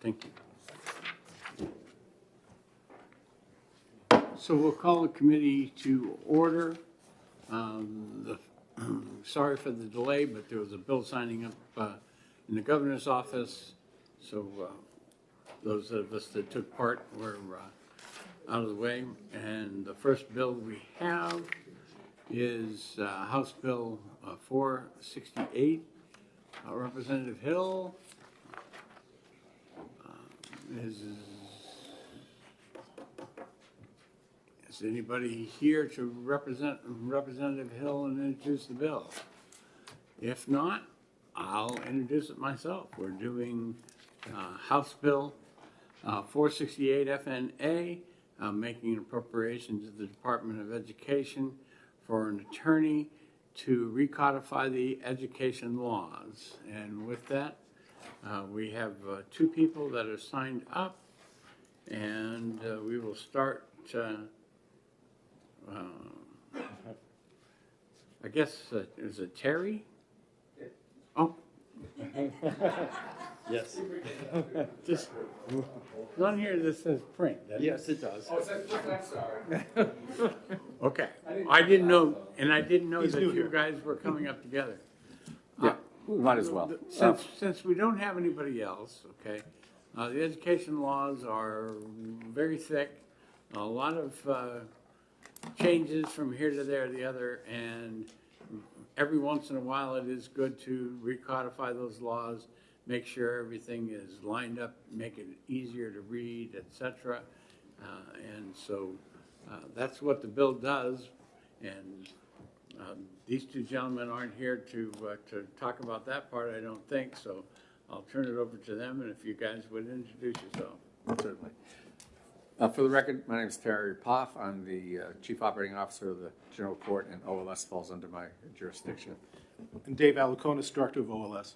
Thank you. So we'll call the committee to order. Sorry for the delay, but there was a bill signing up in the governor's office. So those of us that took part were out of the way. And the first bill we have is House Bill 468. Representative Hill is anybody here to represent Representative Hill and introduce the bill? If not, I'll introduce it myself. We're doing House Bill 468 FNA, making an appropriation to the Department of Education for an attorney to recodify the education laws. And with that, we have two people that are signed up, and we will start I guess, is it Terry? Oh. Yes. Just, on here that says print. Yes, it does. Oh, it says print, I'm sorry. Okay. I didn't know He's that new you here. guys were coming up together. Yeah, we might as well. Since we don't have anybody else, okay, the education laws are very thick, a lot of changes from here to there, the other, and every once in a while it is good to recodify those laws, make sure everything is lined up, make it easier to read, etc. And so that's what the bill does. And these two gentlemen aren't here to talk about that part, I don't think. So I'll turn it over to them, and if you guys would introduce yourself. Certainly. For the record, my name is Terry Poff. I'm the Chief Operating Officer of the General Court, and OLS falls under my jurisdiction. And Dave Alaconis, Director of OLS.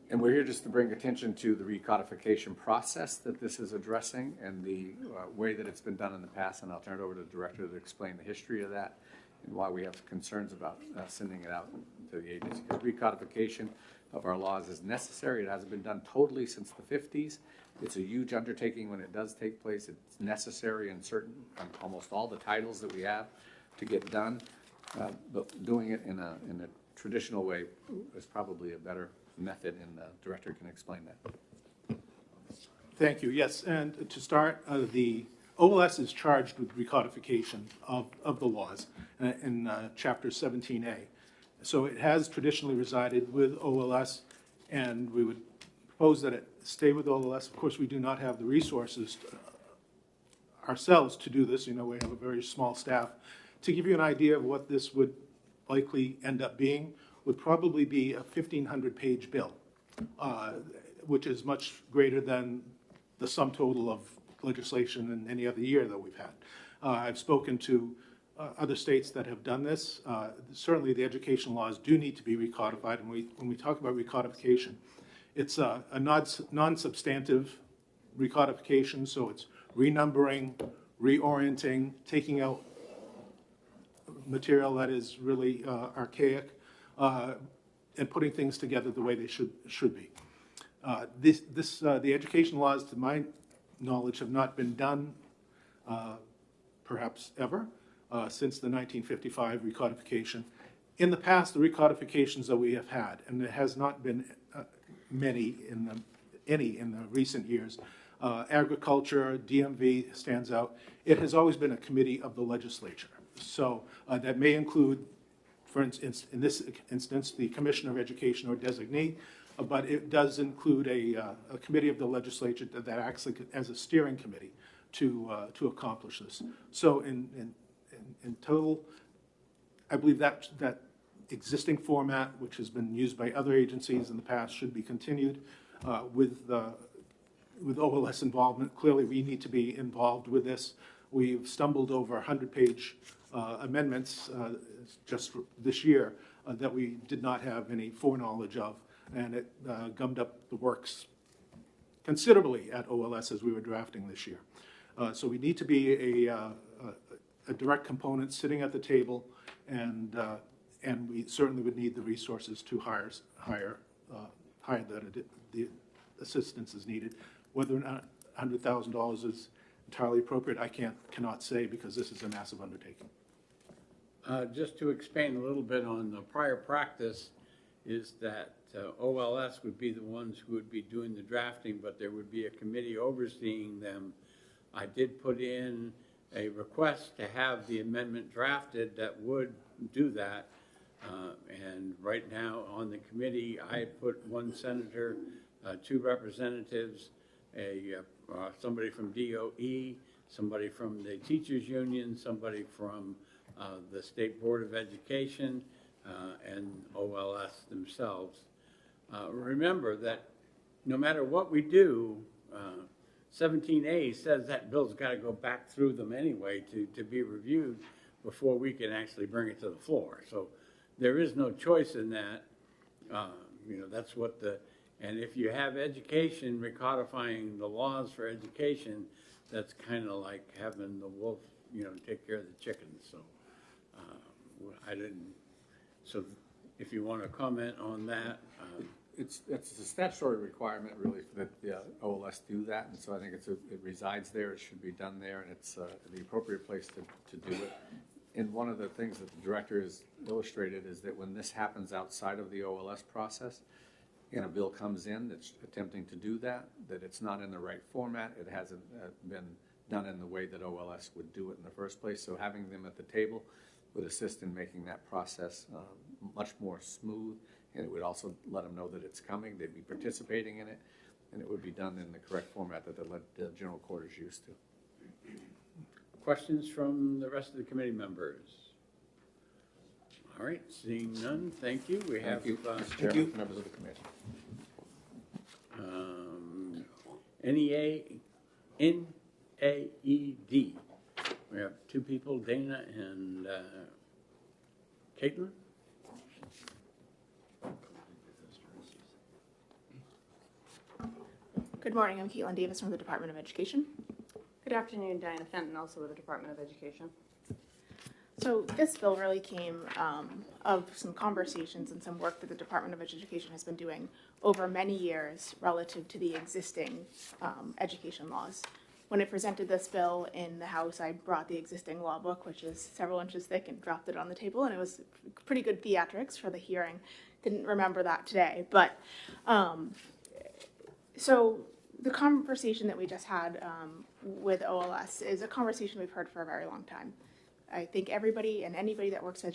And we're here just to bring attention to the recodification process that this is addressing and the way that it's been done in the past. And I'll turn it over to the Director to explain the history of that and why we have concerns about sending it out to the agency. Because recodification of our laws is necessary. It hasn't been done totally since the 50s. It's a huge undertaking when it does take place. It's necessary in almost all the titles that we have to get done. But doing it in a traditional way is probably a better method, and the Director can explain that. Thank you. Yes, and to start, the OLS is charged with recodification of the laws in Chapter 17A. So it has traditionally resided with OLS, and we would propose that it stay with OLS. Of course, we do not have the resources ourselves to do this. You know, we have a very small staff. To give you an idea of what this would likely end up being, would probably be a 1,500-page bill, which is much greater than the sum total of legislation in any other year that we've had. I've spoken to other states that have done this. Certainly the education laws do need to be recodified, and when we talk about recodification, it's a non-substantive recodification, so it's renumbering, reorienting, taking out material that is really archaic, and putting things together the way they should be. The education laws, to my knowledge, have not been done perhaps ever since the 1955 recodification. In the past, the recodifications that we have had, and there has not been any in the recent years, agriculture, DMV stands out. It has always been a committee of the legislature. So that may include, for instance, in this instance, the Commissioner of Education or designee, but it does include a committee of the legislature that acts like as a steering committee to accomplish this. So in total, I believe that existing format, which has been used by other agencies in the past, should be continued with OLS involvement. Clearly, we need to be involved with this. We've stumbled over 100-page amendments just this year that we did not have any foreknowledge of, and it gummed up the works considerably at OLS as we were drafting this year. So we need to be a direct component sitting at the table, and we certainly would need the resources to hire the assistance is needed. Whether or not $100,000 is entirely appropriate, I cannot say, because this is a massive undertaking. Just to expand a little bit on the prior practice, is that OLS would be the ones who would be doing the drafting, but there would be a committee overseeing them. I did put in a request to have the amendment drafted that would do that. And right now on the committee, I put one senator, 2 representatives, somebody from DOE, somebody from the teachers union, somebody from the State Board of Education, and OLS themselves. Remember that no matter what we do, 17A says that bill's got to go back through them anyway to be reviewed before we can actually bring it to the floor. So there is no choice in that. That's what and if you have education recodifying the laws for education, that's kind of like having the wolf, take care of the chickens. So so if you want to comment on that. It's a statutory requirement, really, that the OLS do that, and so I think it resides there, it should be done there, and it's the appropriate place to do it. And one of the things that the director has illustrated is that when this happens outside of the OLS process, and a bill comes in that's attempting to do that, that it's not in the right format, it hasn't been done in the way that OLS would do it in the first place, so having them at the table would assist in making that process much more smooth, and it would also let them know that it's coming, they'd be participating in it, and it would be done in the correct format that the general court is used to. Questions from the rest of the committee members? All right, seeing none, thank you. We have Mr. Chairman, members of the committee. NAED. We have 2 people, Dana and Caitlin. Good morning, I'm Caitlin Davis from the Department of Education. Good afternoon, Diana Fenton, also with the Department of Education. So this bill really came of some conversations and some work that the Department of Education has been doing over many years relative to the existing education laws. When I presented this bill in the House, I brought the existing law book, which is several inches thick, and dropped it on the table, and it was pretty good theatrics for the hearing. Didn't remember that today, but so the conversation that we just had with OLS is a conversation we've heard for a very long time. I think everybody and anybody that works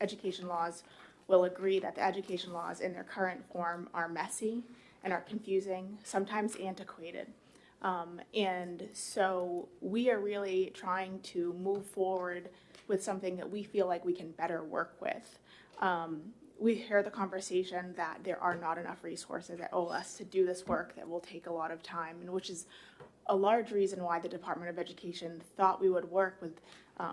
education laws will agree that the education laws in their current form are messy and are confusing, sometimes antiquated. And so we are really trying to move forward with something that we feel like we can better work with. We hear the conversation that there are not enough resources at OLS to do this work that will take a lot of time, and which is a large reason why the Department of Education thought we would work with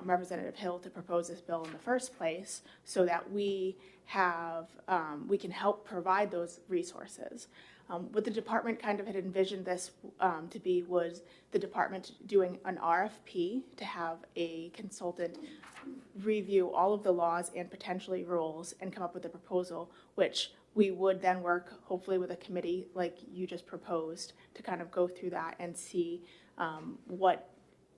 Representative Hill to propose this bill in the first place, so that we can help provide those resources. What the department kind of had envisioned this to be was the department doing an RFP to have a consultant review all of the laws and potentially rules and come up with a proposal, which we would then work hopefully with a committee like you just proposed to kind of go through that and see what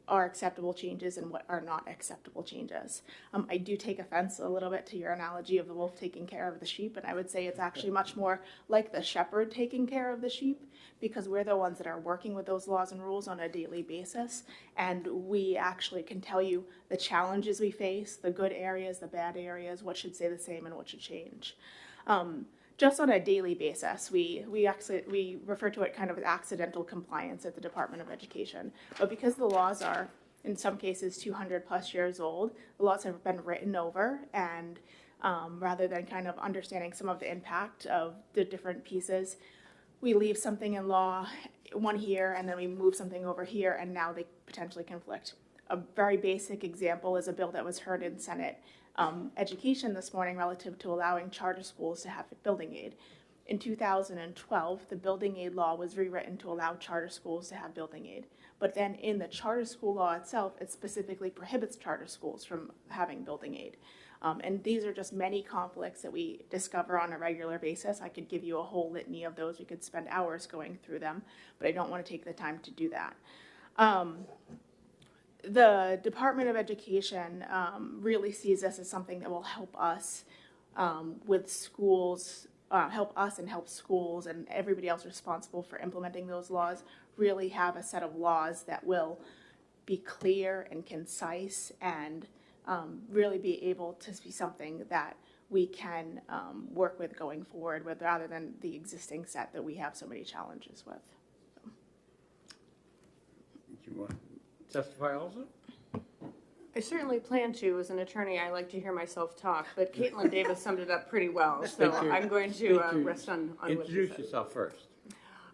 are acceptable changes and what are not acceptable changes. I do take offense a little bit to your analogy of the wolf taking care of the sheep, and I would say it's actually much more like the shepherd taking care of the sheep, because we're the ones that are working with those laws and rules on a daily basis, and we actually can tell you the challenges we face, the good areas, the bad areas, what should stay the same and what should change. Just on a daily basis, we refer to it kind of as accidental compliance at the Department of Education. But because the laws are, in some cases, 200 plus years old, the laws have been written over, and rather than kind of understanding some of the impact of the different pieces, we leave something in law one here, and then we move something over here, and now they potentially conflict. A very basic example is a bill that was heard in Senate Education this morning relative to allowing charter schools to have building aid. In 2012, the building aid law was rewritten to allow charter schools to have building aid. But then in the charter school law itself, it specifically prohibits charter schools from having building aid. And these are just many conflicts that we discover on a regular basis. I could give you a whole litany of those. We could spend hours going through them, but I don't want to take the time to do that. The Department of Education really sees this as something that will help us with schools, help us and help schools and everybody else responsible for implementing those laws really have a set of laws that will be clear and concise and really be able to be something that we can work with going forward with rather than the existing set that we have so many challenges with. Do you want to testify also? I certainly plan to. As an attorney, I like to hear myself talk, but Caitlin Davis summed it up pretty well, so Thank you. I'm going to rest on what she Introduce said. yourself first.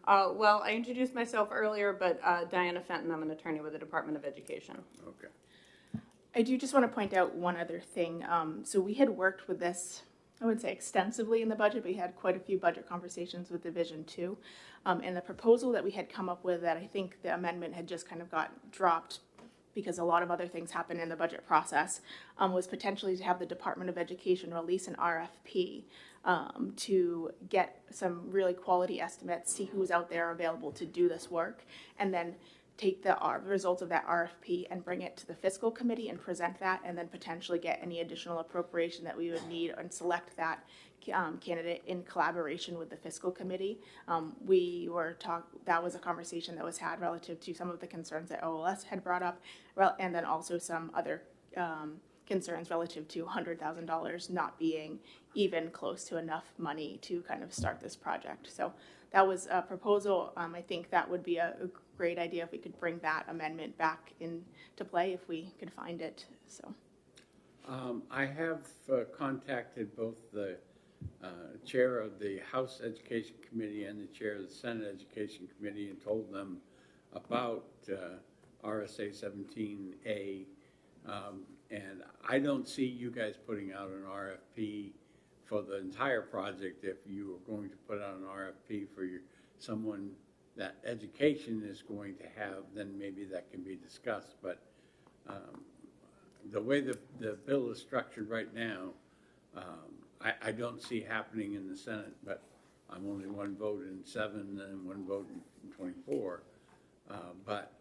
Well, I introduced myself earlier, but Diana Fenton, I'm an attorney with the Department of Education. Okay. I do just want to point out one other thing. So we had worked with this, I wouldn't say extensively in the budget, but we had quite a few budget conversations with Division 2. And the proposal that we had come up with that I think the amendment had just kind of got dropped because a lot of other things happened in the budget process, was potentially to have the Department of Education release an RFP to get some really quality estimates, see who's out there available to do this work, and then take the results of that RFP and bring it to the fiscal committee and present that, and then potentially get any additional appropriation that we would need and select that candidate in collaboration with the fiscal committee. That was a conversation that was had relative to some of the concerns that OLS had brought up, and then also some other concerns relative to $100,000 not being even close to enough money to kind of start this project. So that was a proposal. I think that would be a great idea if we could bring that amendment back into play if we could find it. So I have contacted both the chair of the House Education Committee and the chair of the Senate Education Committee and told them about RSA 17A. And I don't see you guys putting out an RFP for the entire project. If you are going to put out an RFP for someone that education is going to have, then maybe that can be discussed. But the way the bill is structured right now, I don't see happening in the Senate, but I'm only one vote in 7 and one vote in 24. But,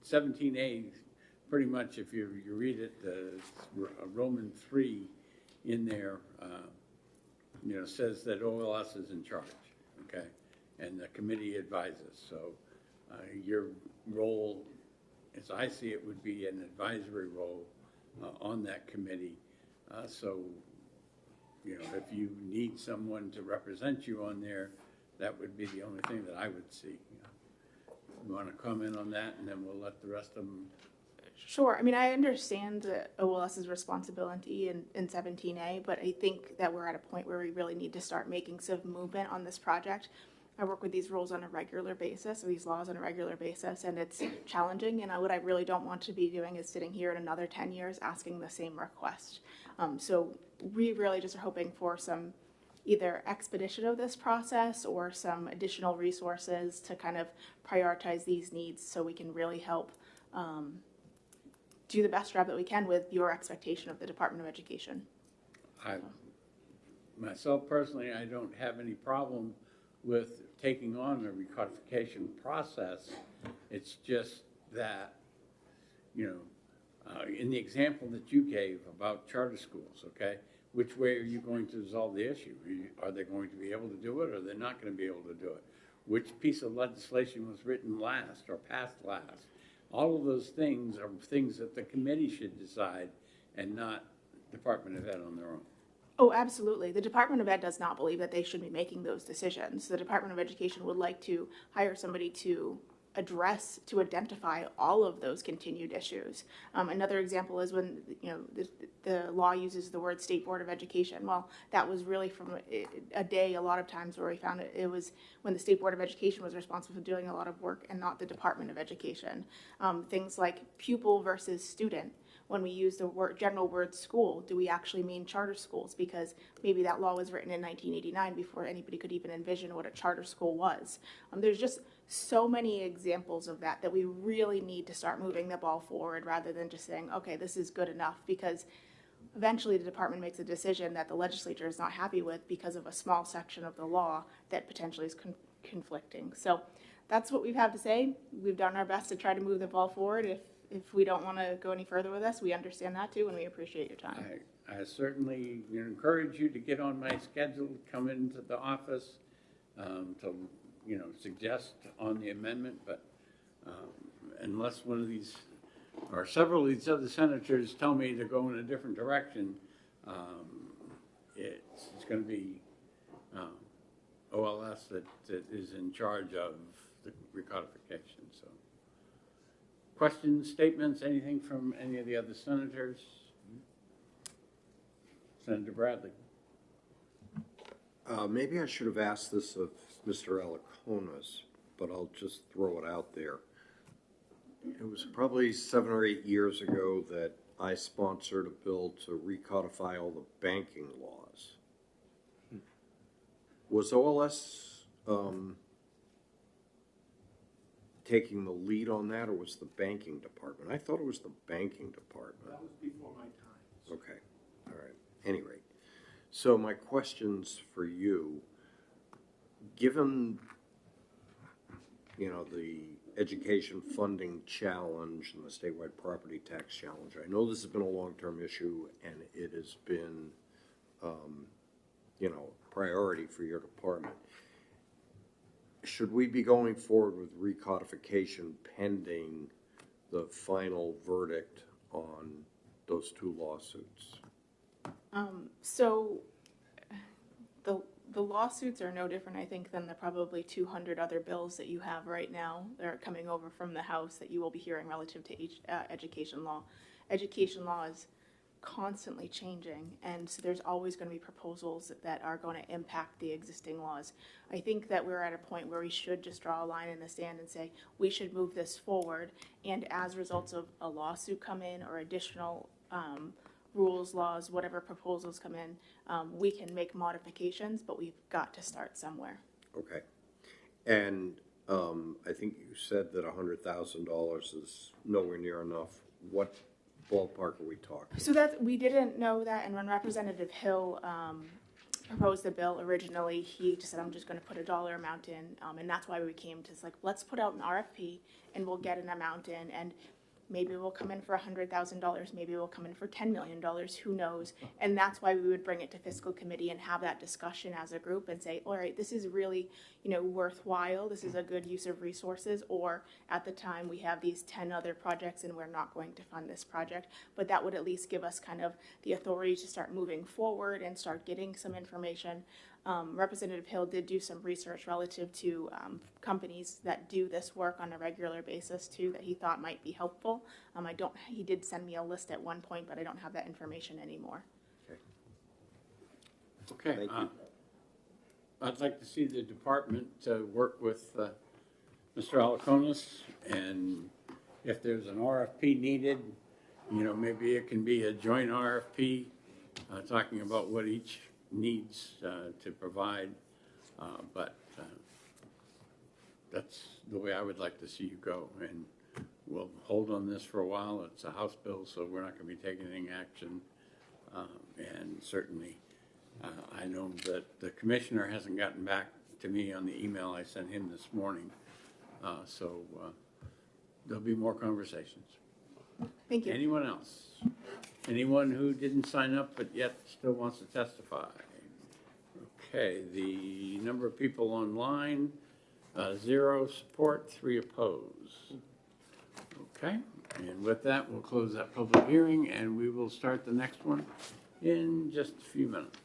17A, pretty much if you read it, Roman 3 in there, says that OLS is in charge, okay? And the committee advises. So your role, as I see it, would be an advisory role on that committee. So, if you need someone to represent you on there, that would be the only thing that I would see. You want to comment on that, and then we'll let the rest of them. sure. I mean, I understand OLS's responsibility in 17A, but I think that we're at a point where we really need to start making some movement on this project. I work with these rules on a regular basis, or these laws on a regular basis, and it's challenging. And what I really don't want to be doing is sitting here in another 10 years asking the same request. So we really just are hoping for some either expedition of this process or some additional resources to kind of prioritize these needs so we can really help do the best job that we can with your expectation of the Department of Education. Myself personally, I don't have any problem with taking on the recodification process. It's just that, in the example that you gave about charter schools, okay, which way are you going to resolve the issue? Are they going to be able to do it, or are they not going to be able to do it? Which piece of legislation was written last or passed last? All of those things are things that the committee should decide and not Department of Ed on their own. Oh, absolutely. The Department of Ed does not believe that they should be making those decisions. The Department of Education would like to hire somebody to identify all of those continued issues. Another example is when, the law uses the word State Board of Education. Well, that was really from a day, a lot of times where we found it was when the State Board of Education was responsible for doing a lot of work and not the Department of Education. Things like pupil versus student. when we use the general word school, do we actually mean charter schools? Because maybe that law was written in 1989 before anybody could even envision what a charter school was. There's just so many examples of that we really need to start moving the ball forward rather than just saying, okay, this is good enough, because eventually the department makes a decision that the legislature is not happy with because of a small section of the law that potentially is conflicting. So that's what we have to say. We've done our best to try to move the ball forward. If we don't want to go any further with this, we understand that too, and we appreciate your time. I certainly encourage you to get on my schedule, come into the office to, suggest on the amendment, but unless one of these, or several of these other senators tell me to go in a different direction, it's going to be OLS that is in charge of the recodification, so. Questions, statements, anything from any of the other senators? Senator Bradley. Maybe I should have asked this of Mr. Alaconas, but I'll just throw it out there. It was probably 7 or 8 years ago that I sponsored a bill to recodify all the banking laws. Was OLS taking the lead on that, or was the banking department? I thought it was the banking department. That was before my time. Okay, all right. Anyway, so my questions for you, given, the education funding challenge and the statewide property tax challenge, I know this has been a long-term issue and it has been, priority for your department. Should we be going forward with recodification pending the final verdict on those 2 lawsuits? So the lawsuits are no different, I think, than the probably 200 other bills that you have right now that are coming over from the House that you will be hearing relative to education law. Education law is constantly changing, and so there's always going to be proposals that are going to impact the existing laws. I think that we're at a point where we should just draw a line in the sand and say we should move this forward, and as results of a lawsuit come in or additional rules, laws, whatever proposals come in, we can make modifications, but we've got to start somewhere. Okay. And I think you said that $100,000 is nowhere near enough. What ballpark are we talking? So that we didn't know that, and when Representative Hill proposed the bill originally, he just said, I'm just going to put a dollar amount in, and that's why we came to, let's put out an RFP and we'll get an amount in, and maybe we'll come in for $100,000, maybe we'll come in for $10 million, who knows? And that's why we would bring it to fiscal committee and have that discussion as a group and say, all right, this is really, worthwhile, this is a good use of resources, or at the time we have these 10 other projects and we're not going to fund this project. But that would at least give us kind of the authority to start moving forward and start getting some information. Representative Hill did do some research relative to companies that do this work on a regular basis too, that he thought might be helpful. He did send me a list at one point, but I don't have that information anymore. Okay. Thank you. I'd like to see the department work with Mr. Alaconas, and if there's an RFP needed, maybe it can be a joint RFP talking about what each needs to provide, but that's the way I would like to see you go, and we'll hold on this for a while. It's a House bill, so we're not going to be taking any action, and certainly I know that the commissioner hasn't gotten back to me on the email I sent him this morning, so there'll be more conversations. Thank you. Anyone else? Anyone who didn't sign up but yet still wants to testify? Okay, the number of people online, 0 support, 3 opposed. Okay, and with that, we'll close that public hearing and we will start the next one in just a few minutes.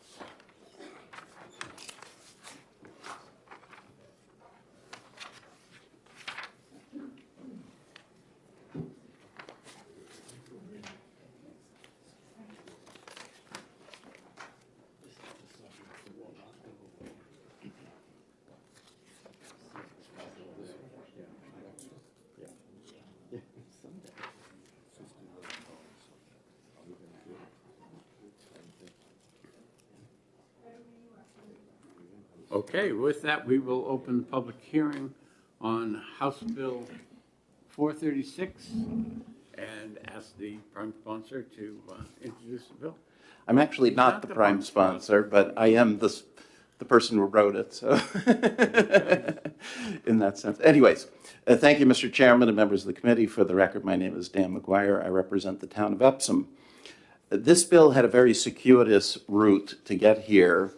Okay, with that, we will open the public hearing on House Bill 436 and ask the prime sponsor to introduce the bill. I'm actually not the prime sponsor, but I am the person who wrote it, so in that sense. Anyways, thank you, Mr. Chairman and members of the committee. For the record, my name is Dan McGuire. I represent the town of Epsom. This bill had a very circuitous route to get here.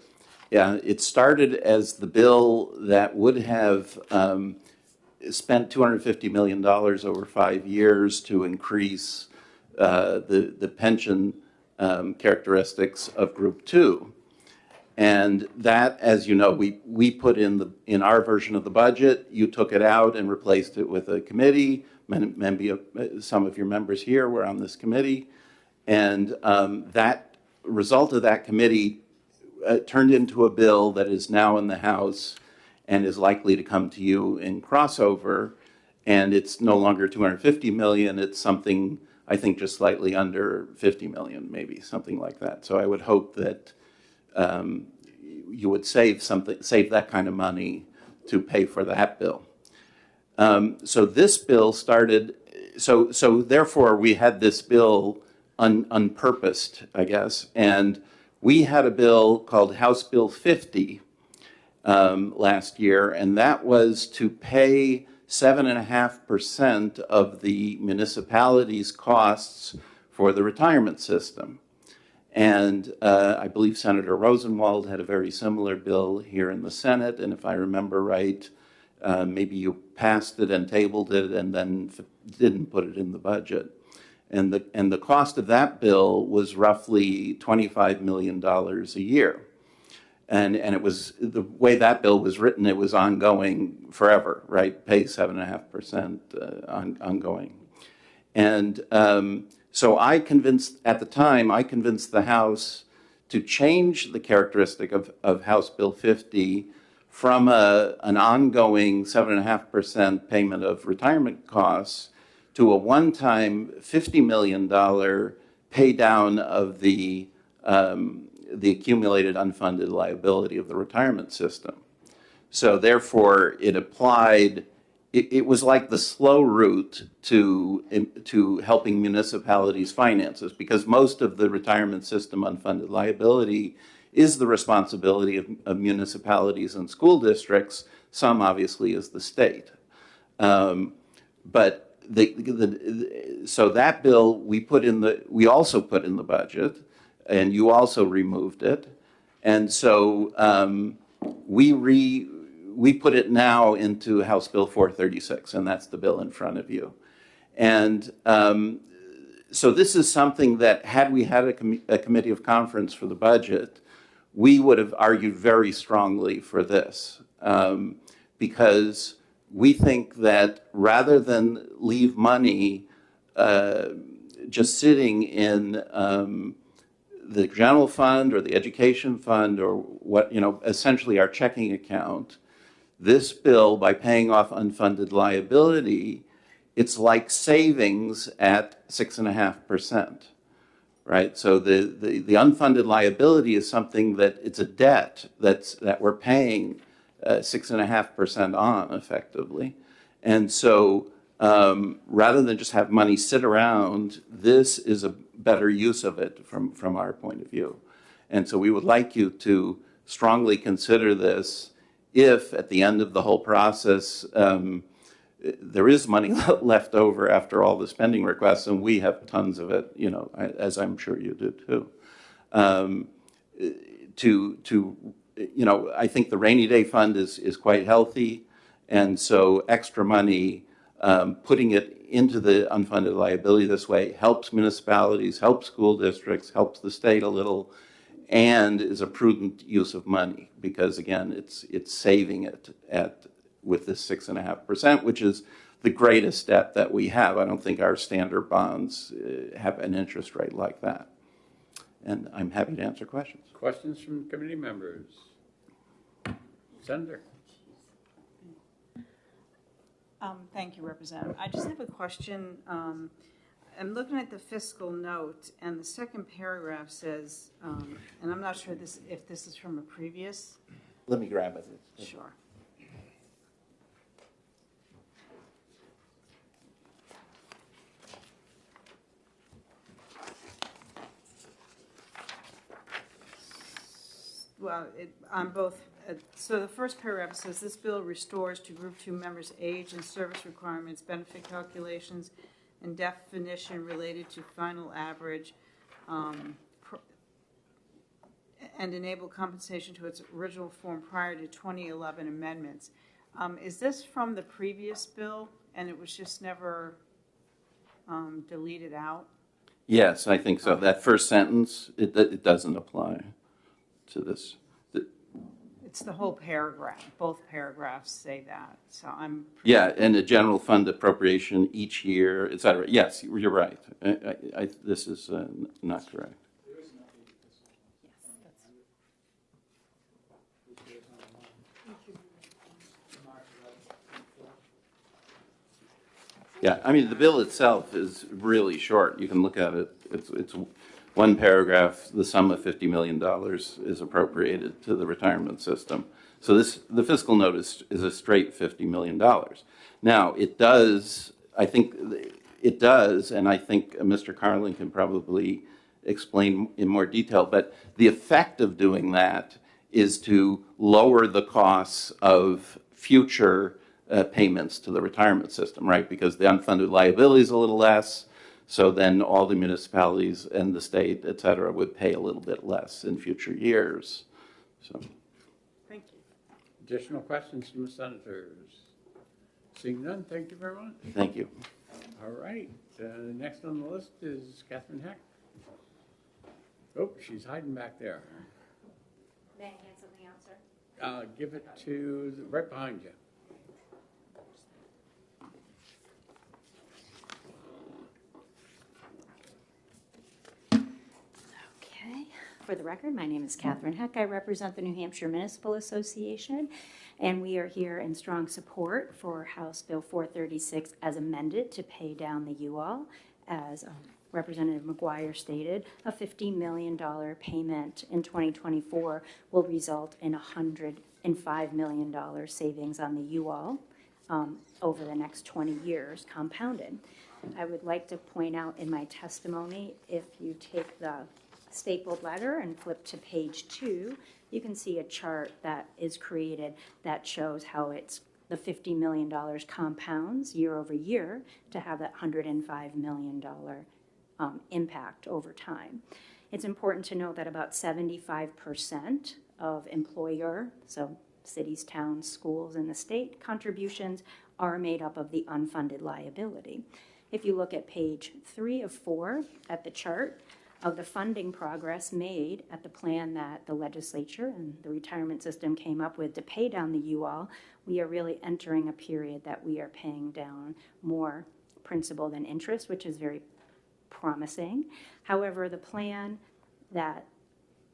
It started as the bill that would have spent $250 million over 5 years to increase the pension characteristics of Group 2. And that, as you know, we put in our version of the budget. You took it out and replaced it with a committee. Maybe some of your members here were on this committee. And that result of that committee turned into a bill that is now in the House and is likely to come to you in crossover. And it's no longer $250 million. It's something, I think, just slightly under $50 million, maybe something like that. So I would hope that you would save that kind of money to pay for that bill. So this bill started. So therefore, we had this bill unpurposed, I guess, and we had a bill called House Bill 50 last year, and that was to pay 7.5% of the municipality's costs for the retirement system. And I believe Senator Rosenwald had a very similar bill here in the Senate, and if I remember right, maybe you passed it and tabled it and then didn't put it in the budget. And the cost of that bill was roughly $25 million a year. And it was, the way that bill was written, it was ongoing forever, right? Pay 7.5% ongoing. And so at the time, I convinced the House to change the characteristic of House Bill 50 from an ongoing 7.5% payment of retirement costs to a one-time $50 million pay down of the accumulated unfunded liability of the retirement system. So therefore, it applied. It was like the slow route to helping municipalities' finances, because most of the retirement system unfunded liability is the responsibility of municipalities and school districts. Some obviously is the state, but so that bill we also put in the budget, and you also removed it, and so we put it now into House Bill 436, and that's the bill in front of you. And so this is something that, had we had a committee of conference for the budget, we would have argued very strongly for this, because we think that rather than leave money just sitting in the general fund or the education fund or what, essentially our checking account, this bill, by paying off unfunded liability, it's like savings at 6.5%, right? So the unfunded liability is something that it's a debt that we're paying 6.5% on effectively. And so rather than just have money sit around, this is a better use of it from our point of view. And so we would like you to strongly consider this if at the end of the whole process there is money left over after all the spending requests, and we have tons of it, as I'm sure you do too. I think the rainy day fund is quite healthy, and so extra money, putting it into the unfunded liability this way helps municipalities, helps school districts, helps the state a little, and is a prudent use of money, because again, it's saving it with this 6.5%, which is the greatest debt that we have. I don't think our standard bonds have an interest rate like that. And I'm happy to answer questions. Questions from committee members? Senator. Thank you, Representative. I just have a question. I'm looking at the fiscal note, and the second paragraph says, and I'm not sure if this is from a previous Let me grab it. Sure. Well, on both, so the first paragraph says, this bill restores to Group 2 members' age and service requirements, benefit calculations, and definition related to final average, and enable compensation to its original form prior to 2011 amendments. Is this from the previous bill, and it was just never deleted out? Yes, I think so. That first sentence, it doesn't apply to this. It's the whole paragraph. Both paragraphs say that, so I'm. Yeah, and a general fund appropriation each year, et cetera. Yes, you're right. This is not correct. Yeah, I mean, the bill itself is really short. You can look at it. It's one paragraph. The sum of $50 million is appropriated to the retirement system. So the fiscal notice is a straight $50 million. Now, it does, I think it does, and I think Mr. Carlin can probably explain in more detail, but the effect of doing that is to lower the costs of future payments to the retirement system, right? Because the unfunded liability is a little less, so then all the municipalities and the state, et cetera, would pay a little bit less in future years. So, Thank you. Additional questions from the senators? Seeing none, thank you very much. thank you. All right, next on the list is Catherine Heck. Oh, she's hiding back there. May I hand something out, sir? Give it to, right behind you. Okay. For the record, my name is Catherine Heck. I represent the New Hampshire Municipal Association, and we are here in strong support for House Bill 436 as amended to pay down the UL. As Representative McGuire stated, a $50 million payment in 2024 will result in $105 million savings on the UL over the next 20 years compounded. I would like to point out in my testimony, if you take the stapled letter and flip to page 2, you can see a chart that is created that shows how it's the $50 million compounds year over year to have that $105 million impact over time. It's important to note that about 75% of employer, so cities, towns, schools, and the state contributions are made up of the unfunded liability. If you look at page 3 of 4 at the chart of the funding progress made at the plan that the legislature and the retirement system came up with to pay down the UL, we are really entering a period that we are paying down more principal than interest, which is very promising. However, the plan that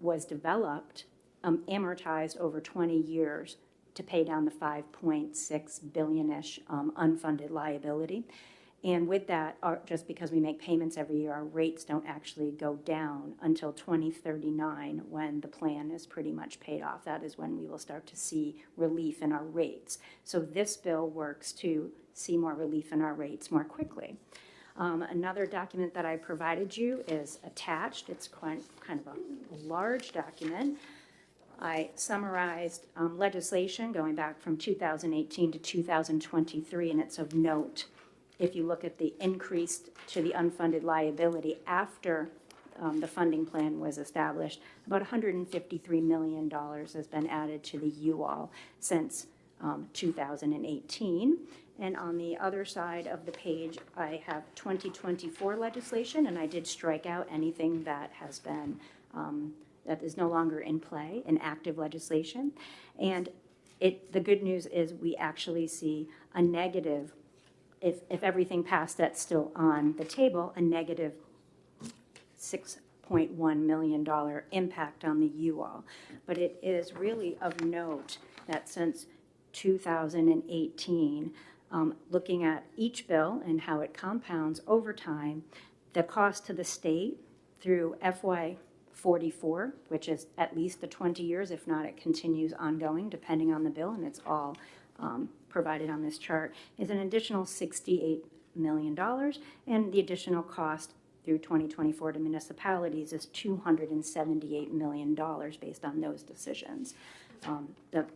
was developed amortized over 20 years to pay down the $5.6 billion-ish unfunded liability. And with that, just because we make payments every year, our rates don't actually go down until 2039 when the plan is pretty much paid off. That is when we will start to see relief in our rates. So this bill works to see more relief in our rates more quickly. Another document that I provided you is attached. It's kind of a large document. I summarized legislation going back from 2018 to 2023, and it's of note. If you look at the increase to the unfunded liability after the funding plan was established, about $153 million has been added to the UL since 2018. And on the other side of the page, I have 2024 legislation, and I did strike out anything that has been, that is no longer in play, in active legislation. And the good news is we actually see a negative, if everything passed that's still on the table, a negative $6.1 million impact on the UL. But it is really of note that since 2018, looking at each bill and how it compounds over time, the cost to the state through FY 44, which is at least the 20 years, if not it continues ongoing, depending on the bill, and it's all provided on this chart, is an additional $68 million, and the additional cost through 2024 to municipalities is $278 million based on those decisions. The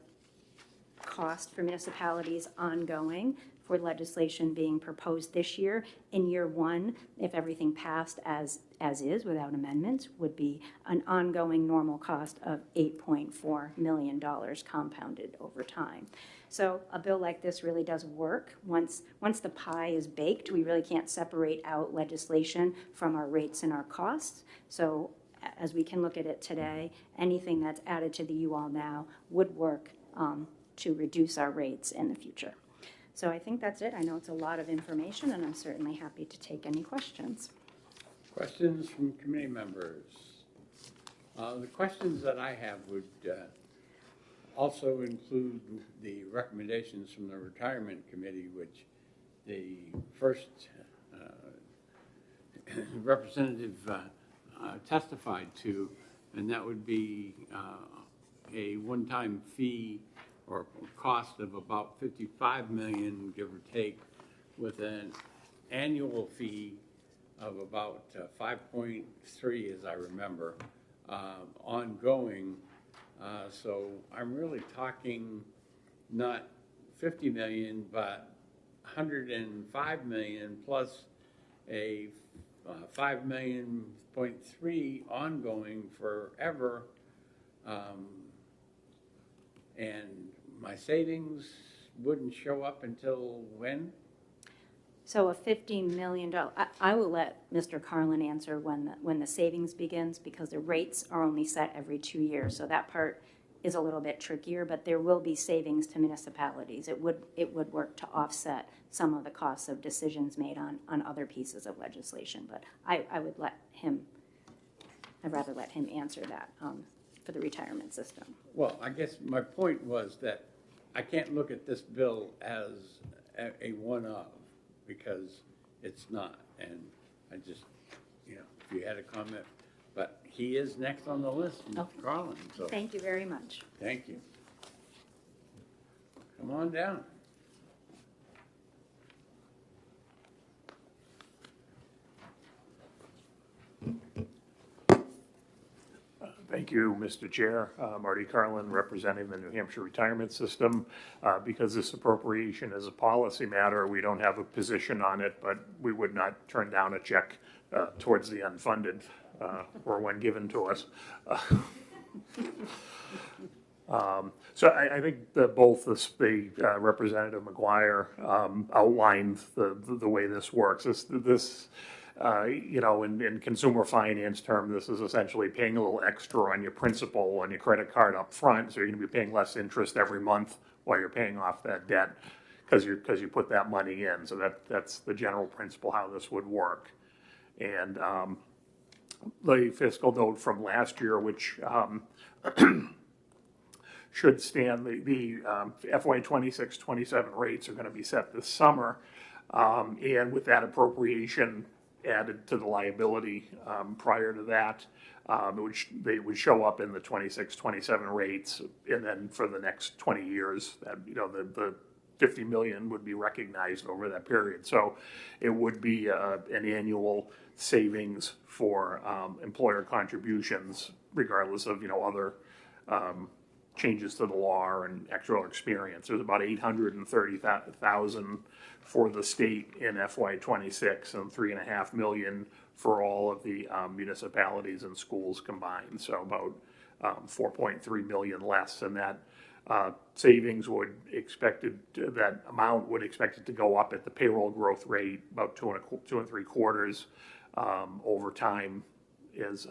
cost for municipalities ongoing for legislation being proposed this year, in year one, if everything passed as is without amendments, would be an ongoing normal cost of $8.4 million compounded over time. So a bill like this really does work. Once the pie is baked, we really can't separate out legislation from our rates and our costs. So as we can look at it today, anything that's added to the UL now would work to reduce our rates in the future. So I think that's it. I know it's a lot of information, and I'm certainly happy to take any questions. Questions from committee members? The questions that I have would also include the recommendations from the retirement committee, which the first representative testified to, and that would be a one-time fee or cost of about $55 million, give or take, with an annual fee of about 5.3, as I remember, ongoing. So I'm really talking not 50 million, but 105 million plus a 5.3 million ongoing forever. And my savings wouldn't show up until when? So a $50 million, I will let Mr. Carlin answer when the savings begins, because the rates are only set every 2 years. So that part is a little bit trickier, but there will be savings to municipalities. It would work to offset some of the costs of decisions made on other pieces of legislation. But I would let him, I'd rather let him answer that for the retirement system. Well, I guess my point was that I can't look at this bill as a one-of, because it's not. And I just, if you had a comment, but he is next on the list, Mr. Okay. Carlin, so Thank you very much. thank you. Come on down. Thank you, Mr. Chair. Marty Carlin, representing the New Hampshire Retirement System. Because this appropriation is a policy matter, we don't have a position on it, but we would not turn down a check towards the unfunded or when given to us. So I think that both the Representative McGuire outlined the way this works. In consumer finance term, this is essentially paying a little extra on your principal on your credit card up front, so you're going to be paying less interest every month while you're paying off that debt because you put that money in. So that's the general principle how this would work. And the fiscal note from last year, which should stand, the FY 26-27 rates are going to be set this summer, and with that appropriation added to the liability prior to that, they would show up in the 26-27 rates, and then for the next 20 years, the 50 million would be recognized over that period. So it would be an annual savings for employer contributions, regardless of other changes to the law and actual experience. There's about 830,000 for the state in FY 26 and 3.5 million for all of the municipalities and schools combined. So about 4.3 million less, and that savings that amount would expect it to go up at the payroll growth rate about 2.75 over time as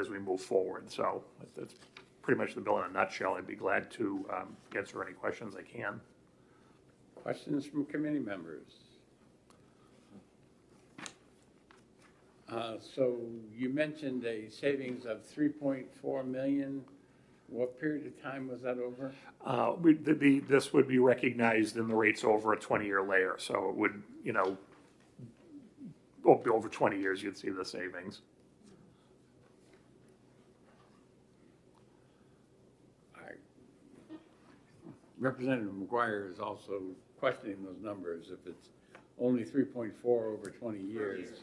we move forward. So that's pretty much the bill in a nutshell. I'd be glad to answer any questions I can. Questions from committee members? So you mentioned a savings of 3.4 million. What period of time was that over? This would be recognized in the rates over a 20-year layer. So it would, over 20 years, you'd see the savings. Representative McGuire is also questioning those numbers, if it's only 3.4 over 20 years.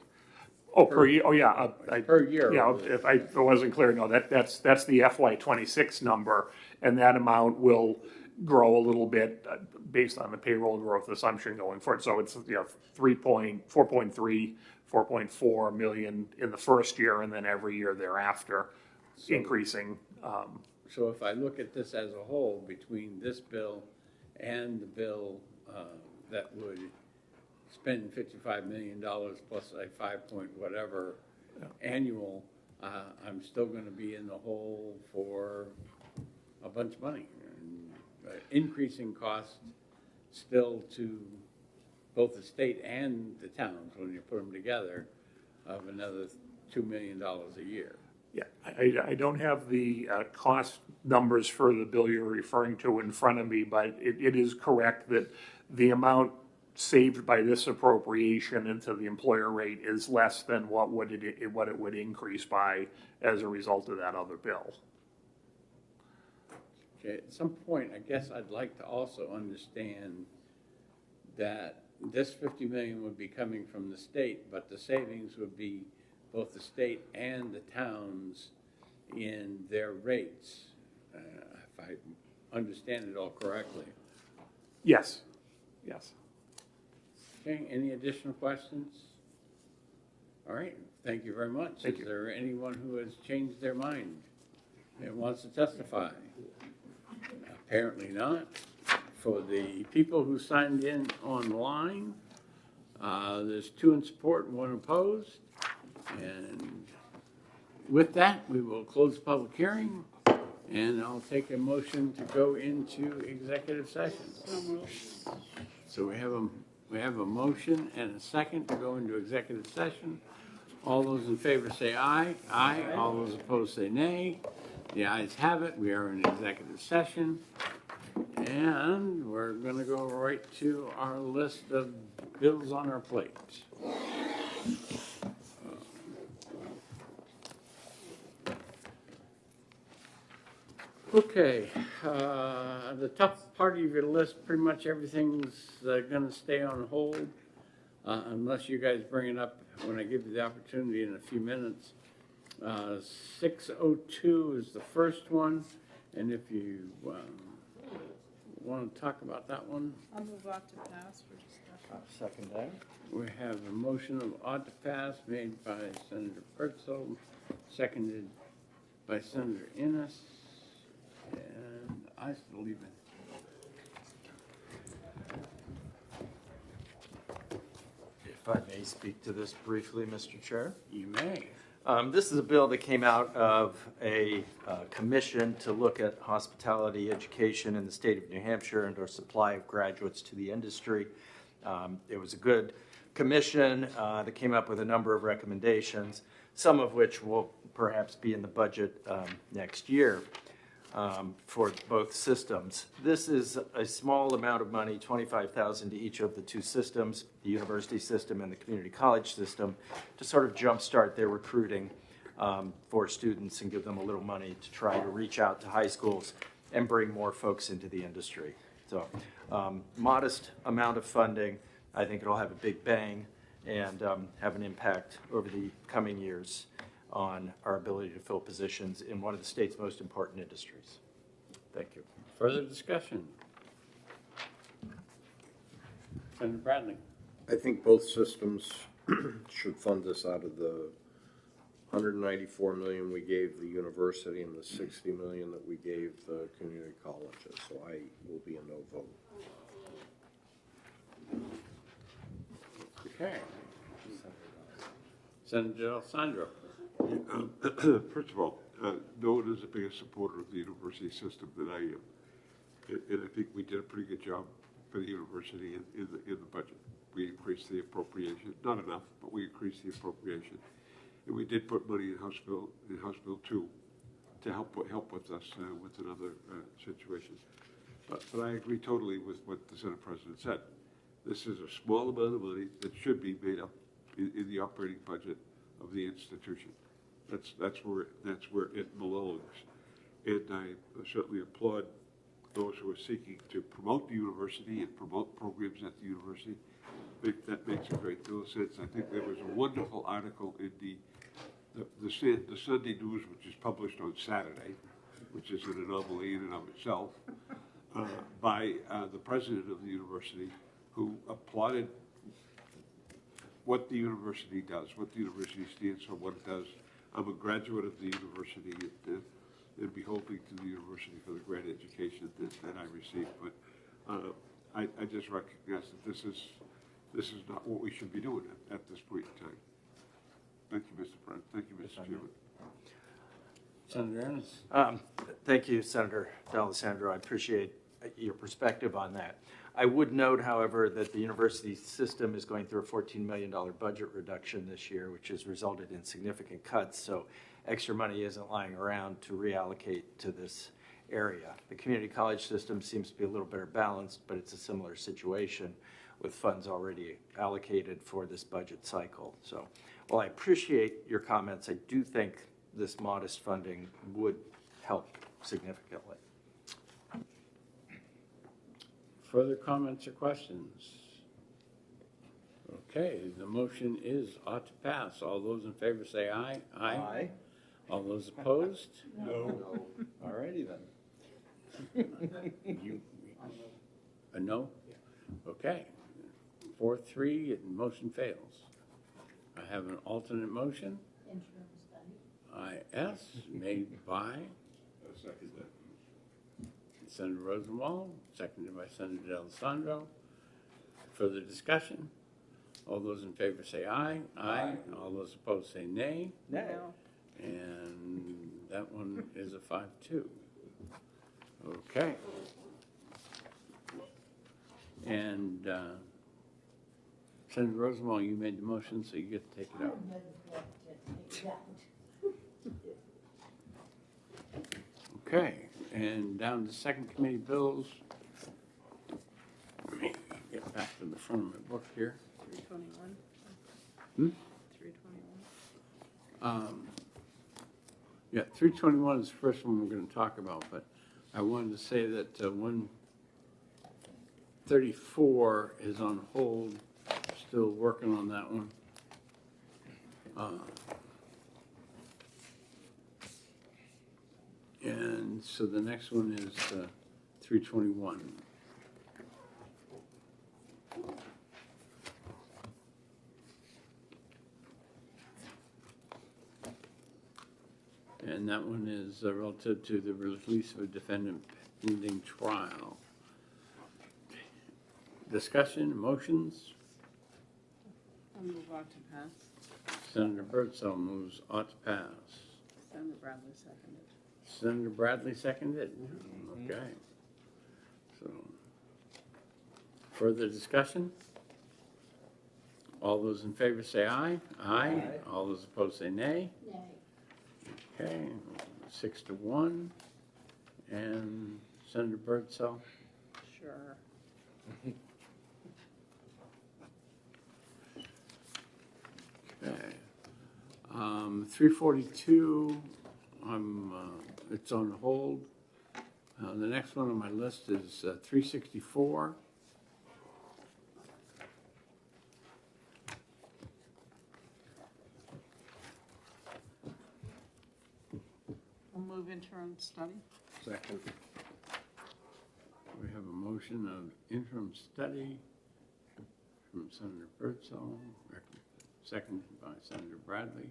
Oh, per year, oh, yeah. Per year. Yeah, if I wasn't clear, no, that's the FY '26 number, and that amount will grow a little bit based on the payroll growth assumption going forward. So it's, 4.3, 4.4 million in the first year, and then every year thereafter, increasing. So if I look at this as a whole, between this bill and the bill that would spend $55 million plus a 5 point whatever annual, I'm still gonna be in the hole for a bunch of money. And, increasing costs still to both the state and the towns, when you put them together, of another $2 million a year. Yeah, I don't have the cost numbers for the bill you're referring to in front of me, but it is correct that the amount saved by this appropriation into the employer rate is less than what it would increase by as a result of that other bill. Okay, at some point, I guess I'd like to also understand that this 50 million would be coming from the state, but the savings would be both the state and the towns in their rates, if I understand it all correctly. Yes, yes. Okay, any additional questions? All right, thank you very much. Thank you. Is there anyone who has changed their mind and wants to testify? Apparently not. For the people who signed in online, there's 2 in support and 1 opposed. And with that, we will close the public hearing, and I'll take a motion to go into executive session. So we have a motion and a second to go into executive session. All those in favor say aye. Aye. All those opposed say nay. The ayes have it. We are in executive session. And we're going to go right to our list of bills on our plate. Okay, the top part of your list, pretty much everything's going to stay on hold unless you guys bring it up when I give you the opportunity in a few minutes. 602 is the first one, and if you want to talk about that one. I'll move off to pass for discussion. Second that. We have a motion of ought to pass made by Senator Pertzel, seconded by Senator Innes, and I still leave it. If I may speak to this briefly, Mr. Chair. You may. This is a bill that came out of a commission to look at hospitality education in the state of New Hampshire and our supply of graduates to the industry. It was a good commission that came up with a number of recommendations, some of which will perhaps be in the budget next year for both systems. This is a small amount of money, $25,000 to each of the 2 systems, the university system and the community college system, to sort of jumpstart their recruiting for students and give them a little money to try to reach out to high schools and bring more folks into the industry. So modest amount of funding. I think it'll have a big bang and have an impact over the coming years on our ability to fill positions in one of the state's most important industries. Thank you. Further discussion? Senator Bradley. I think both systems should fund this out of the 194 million we gave the university and the 60 million that we gave the community colleges. So I will be a no vote. Okay. Senator Alessandro. First of all, no one is the biggest supporter of the university system than I am. And I think we did a pretty good job for the university in the budget. We increased the appropriation, not enough, but we increased the appropriation. And we did put money in House Bill 2 to help with us with another situation. But I agree totally with what the Senate President said. This is a small amount of money that should be made up in the operating budget of the institution. That's where it belongs. And I certainly applaud those who are seeking to promote the university and promote programs at the university. I think that makes a great deal of sense. I think there was a wonderful article in the Sunday News, which is published on Saturday, which is an anomaly in and of itself, by the president of the university, who applauded what the university does, what the university stands for, what it does. I'm a graduate of the university and be hoping to the university for the great education that I received. But I just recognize that this is not what we should be doing at this point in time. Thank you, Mr. President. Thank you, Mr. Chairman. Senator Ennis. Thank you, Senator D'Alessandro. I appreciate your perspective on that. I would note, however, that the university system is going through a $14 million budget reduction this year, which has resulted in significant cuts, so extra money isn't lying around to reallocate to this area. The community college system seems to be a little better balanced, but it's a similar situation with funds already allocated for this budget cycle. So while I appreciate your comments, I do think this modest funding would help significantly. Further comments or questions? Okay, the motion is ought to pass. All those in favor say aye. Aye. All those opposed? No. All righty then. A no? Okay. 4-3, and motion fails. I have an alternate motion. IS, made by Senator Rosenwald, seconded by Senator D'Alessandro. Further discussion? All those in favor say aye. Aye. All those opposed say nay. No. And that one is a 5-2. Okay. And Senator Rosenwald, you made the motion, so you get to take it out. Okay, and down to second committee bills. Let me get back to the front of my book here. 321. 321. Yeah, 321 is the first one we're going to talk about, but I wanted to say that 134 is on hold, still working on that one. And so the next one is 321. And that one is relative to the release of a defendant pending trial. Discussion, motions? I'll move on to pass. Senator Birdsell moves ought to pass. Senator Bradley seconded. Senator Bradley seconded? Okay. So, further discussion? All those in favor say aye. Aye. All those opposed say nay. Okay, 6-1. And Senator Birdsell? Sure. Okay. 342, it's on hold. The next one on my list is 364. We'll move interim study. Second. We have a motion of interim study from Senator Birdsall, seconded by Senator Bradley.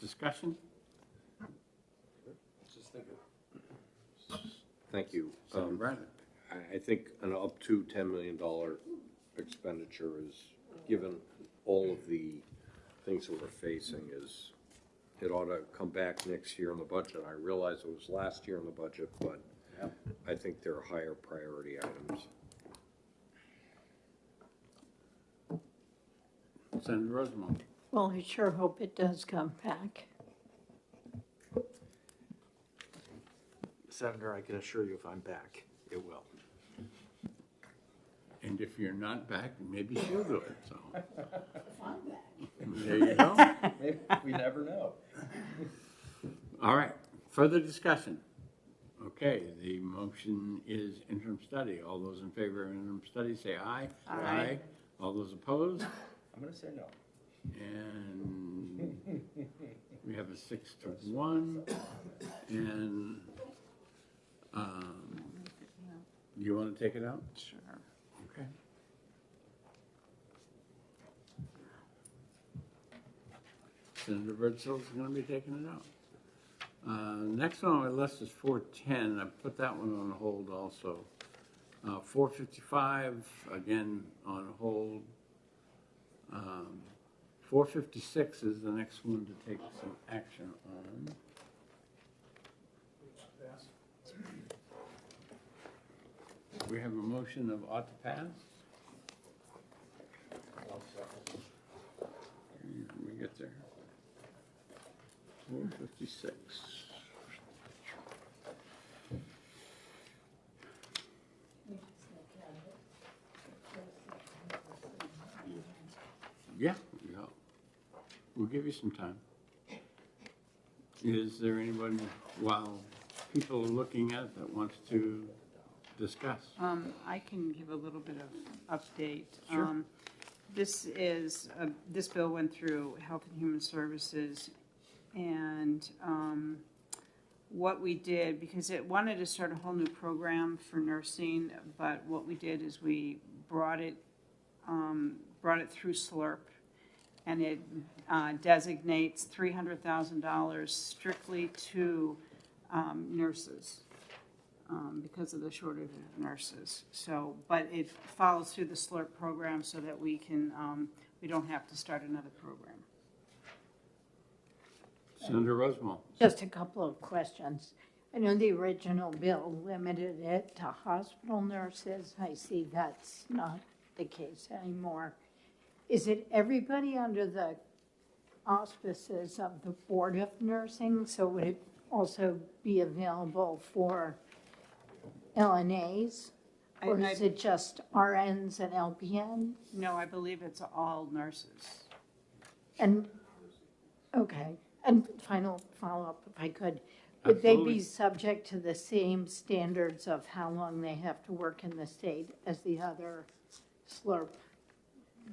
Discussion? Thank you. Senator Bradley. I think an up to $10 million expenditure is, given all of the things that we're facing, it ought to come back next year in the budget. I realize it was last year in the budget, but I think there are higher priority items. Senator Rosenwald. Well, I sure hope it does come back. Senator, I can assure you if I'm back, it will. And if you're not back, maybe she'll do it, so. There you go. We never know. All right, further discussion. Okay, the motion is interim study. All those in favor of interim study, say aye. Aye. All those opposed? I'm going to say no. And we have a 6-1. And, you want to take it out? Sure. Okay. Senator Birdsell's going to be taking it out. Next one on my list is 410. I put that one on hold also. 455, again, on hold. 456 is the next one to take some action on. We have a motion of ought to pass. Let me get there. 456. Yeah, we'll give you some time. Is there anyone, while people are looking at it, that wants to discuss? I can give a little bit of update. Sure. This bill went through Health and Human Services, and what we did, because it wanted to start a whole new program for nursing, but what we did is we brought it through SLRP, and it designates $300,000 strictly to nurses. Because of the shortage of nurses. So, but it follows through the SLRP program so that we can, we don't have to start another program. Senator Rosenwald. Just a couple of questions. I know the original bill limited it to hospital nurses. I see that's not the case anymore. Is it everybody under the auspices of the Board of Nursing? So would it also be available for LNAs? Or is it just RNs and LPNs? No, I believe it's all nurses. And, okay, and final follow-up, if I could. Would they Absolutely. be subject to the same standards of how long they have to work in the state as the other SLRP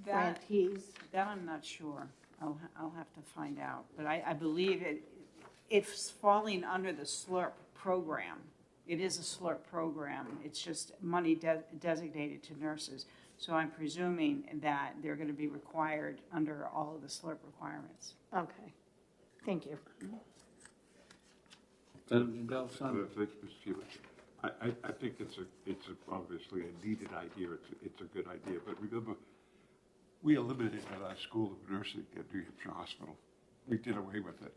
grantees? That I'm not sure. I'll have to find out. But I believe it's falling under the SLRP program. It is a SLRP program. It's just money designated to nurses. So I'm presuming that they're going to be required under all of the SLRP requirements. Okay, thank you. Senator D'Alessandro. Thank you, Mr. Chairman. I think it's obviously a needed idea. It's a good idea. But remember, we eliminated our School of Nursing at New Hampshire Hospital. We did away with it.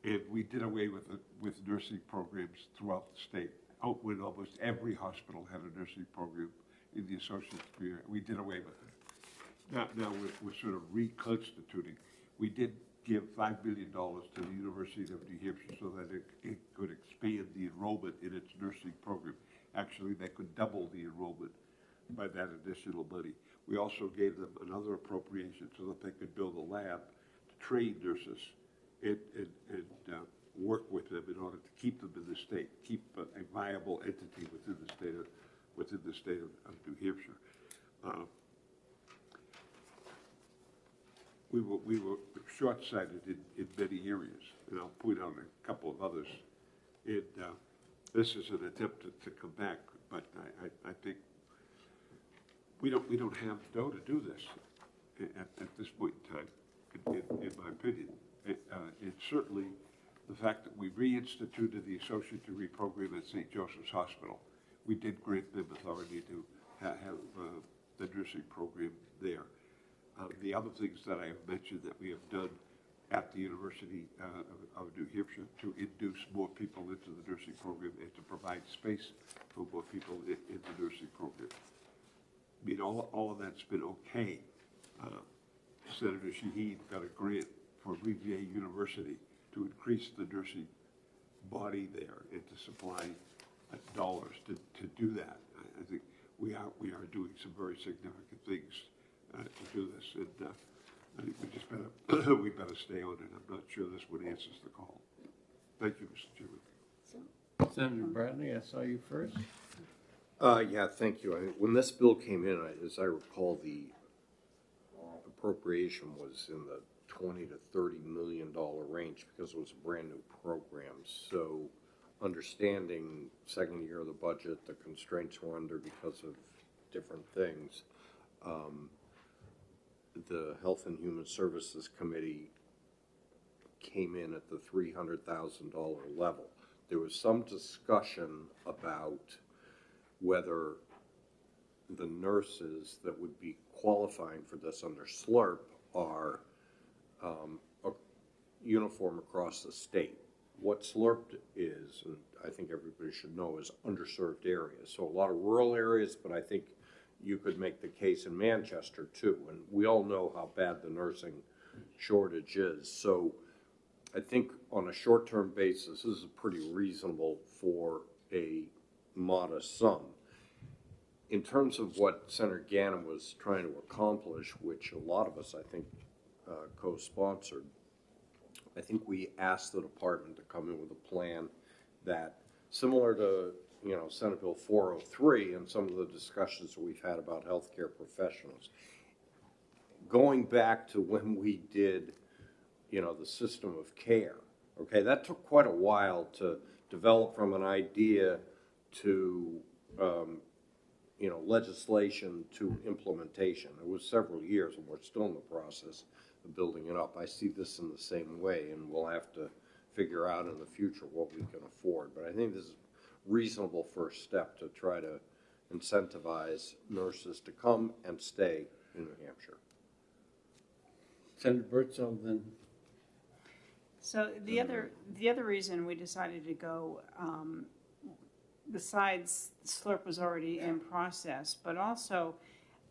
And we did away with nursing programs throughout the state. Out when almost every hospital had a nursing program in the associate's degree, we did away with it. Now we're sort of reconstituting. We did give $5 billion to the University of New Hampshire so that it could expand the enrollment in its nursing program. Actually, they could double the enrollment by that additional money. We also gave them another appropriation so that they could build a lab to train nurses and work with them in order to keep them in the state, keep a viable entity within the state of New Hampshire. We were short-sighted in many areas, and I'll point out a couple of others. And this is an attempt to come back, but I think we don't have dough to do this at this point in time, in my opinion. It's certainly the fact that we reinstituted the associate degree program at St. Joseph's Hospital. We did grant them authority to have the nursing program there. The other things that I have mentioned that we have done at the University of New Hampshire to induce more people into the nursing program and to provide space for more people in the nursing program. I mean, all of that's been okay. Senator Shaheen got a grant for Rivier University to increase the nursing body there and to supply dollars to do that. I think we are doing some very significant things to do this, and I think we better stay on it. I'm not sure this one answers the call. Thank you, Mr. Chairman. Senator Bradley, I saw you first. Yeah, thank you. When this bill came in, as I recall, the appropriation was in the $20 to $30 million range because it was a brand new program. So understanding second year of the budget, the constraints we're under because of different things, the Health and Human Services Committee came in at the $300,000 level. There was some discussion about whether the nurses that would be qualifying for this under SLRP are uniform across the state. What SLRP is, and I think everybody should know, is underserved areas. So a lot of rural areas, but I think you could make the case in Manchester too. And we all know how bad the nursing shortage is. So I think on a short-term basis, this is pretty reasonable for a modest sum. In terms of what Senator Gannon was trying to accomplish, which a lot of us, I think, co-sponsored, I think we asked the department to come in with a plan that, similar to, Senate Bill 403 and some of the discussions that we've had about healthcare professionals, going back to when we did, the system of care, okay, that took quite a while to develop from an idea to, legislation to implementation. It was several years, and we're still in the process of building it up. I see this in the same way, and we'll have to figure out in the future what we can afford. But I think this is a reasonable first step to try to incentivize nurses to come and stay in New Hampshire. Senator Bertzel, then. So the other reason we decided to go, besides SLRP was already in process, but also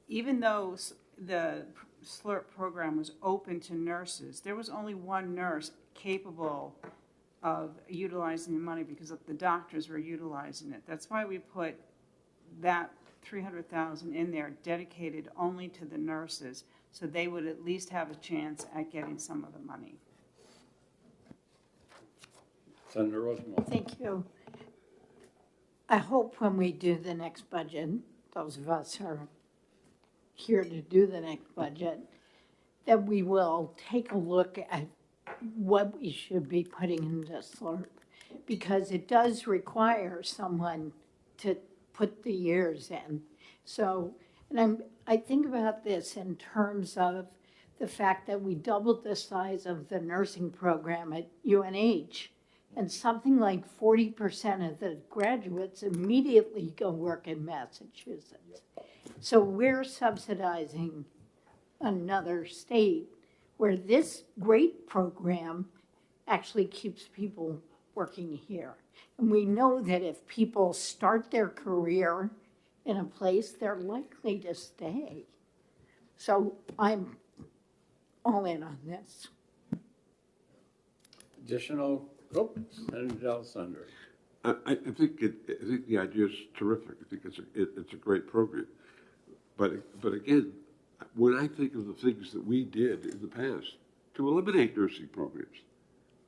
even though the SLRP program was open to nurses, there was only one nurse capable of utilizing the money because the doctors were utilizing it. That's why we put that $300,000 in there dedicated only to the nurses, so they would at least have a chance at getting some of the money. Senator Rosenwald. Thank you. I hope when we do the next budget, those of us who are here to do the next budget, that we will take a look at what we should be putting into SLRP, because it does require someone to put the years in. So, and I think about this in terms of the fact that we doubled the size of the nursing program at UNH, and something like 40% of the graduates immediately go work in Massachusetts. So we're subsidizing another state where this great program actually keeps people working here. And we know that if people start their career in a place, they're likely to stay. So I'm all in on this. Additional, Senator D'Alessandro. I think the idea is terrific. I think it's a great program. But again, when I think of the things that we did in the past to eliminate nursing programs,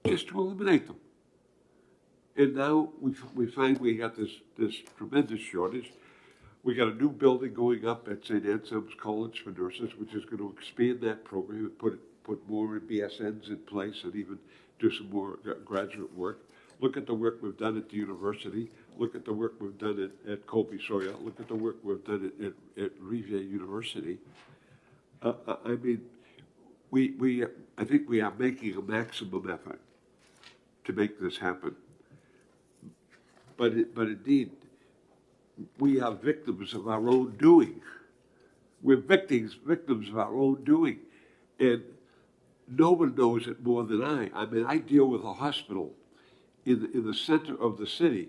just to eliminate them, and now we find we got this tremendous shortage. We got a new building going up at St. Anselm's College for Nurses, which is going to expand that program and put more BSNs in place and even do some more graduate work. Look at the work we've done at the university. Look at the work we've done at Colby Sawyer. Look at the work we've done at Rivier University. I mean, I think we are making a maximum effort to make this happen. But indeed, we are victims of our own doing. We're victims of our own doing. And no one knows it more than I. I mean, I deal with a hospital in the center of the city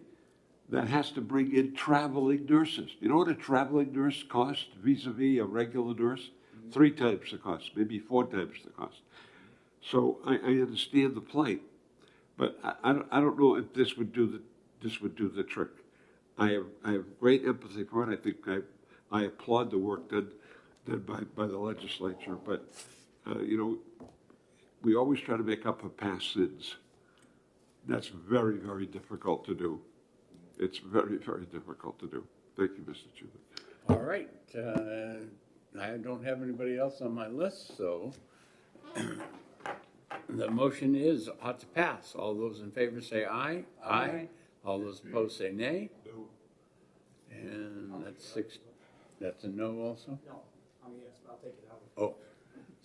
that has to bring in traveling nurses. You know what a traveling nurse costs vis-a-vis a regular nurse? 3 times the cost, maybe 4 times the cost. So I understand the plight, but I don't know if this would do the trick. I have great empathy for it. I think I applaud the work done by the legislature, but we always try to make up for past sins. That's very, very difficult to do. It's very, very difficult to do. Thank you, Mr. Chairman. All right, I don't have anybody else on my list, so the motion is ought to pass. All those in favor say aye. Aye. All those opposed say nay. No. And that's six, that's a no also? No, yes, I'll take it out. Oh,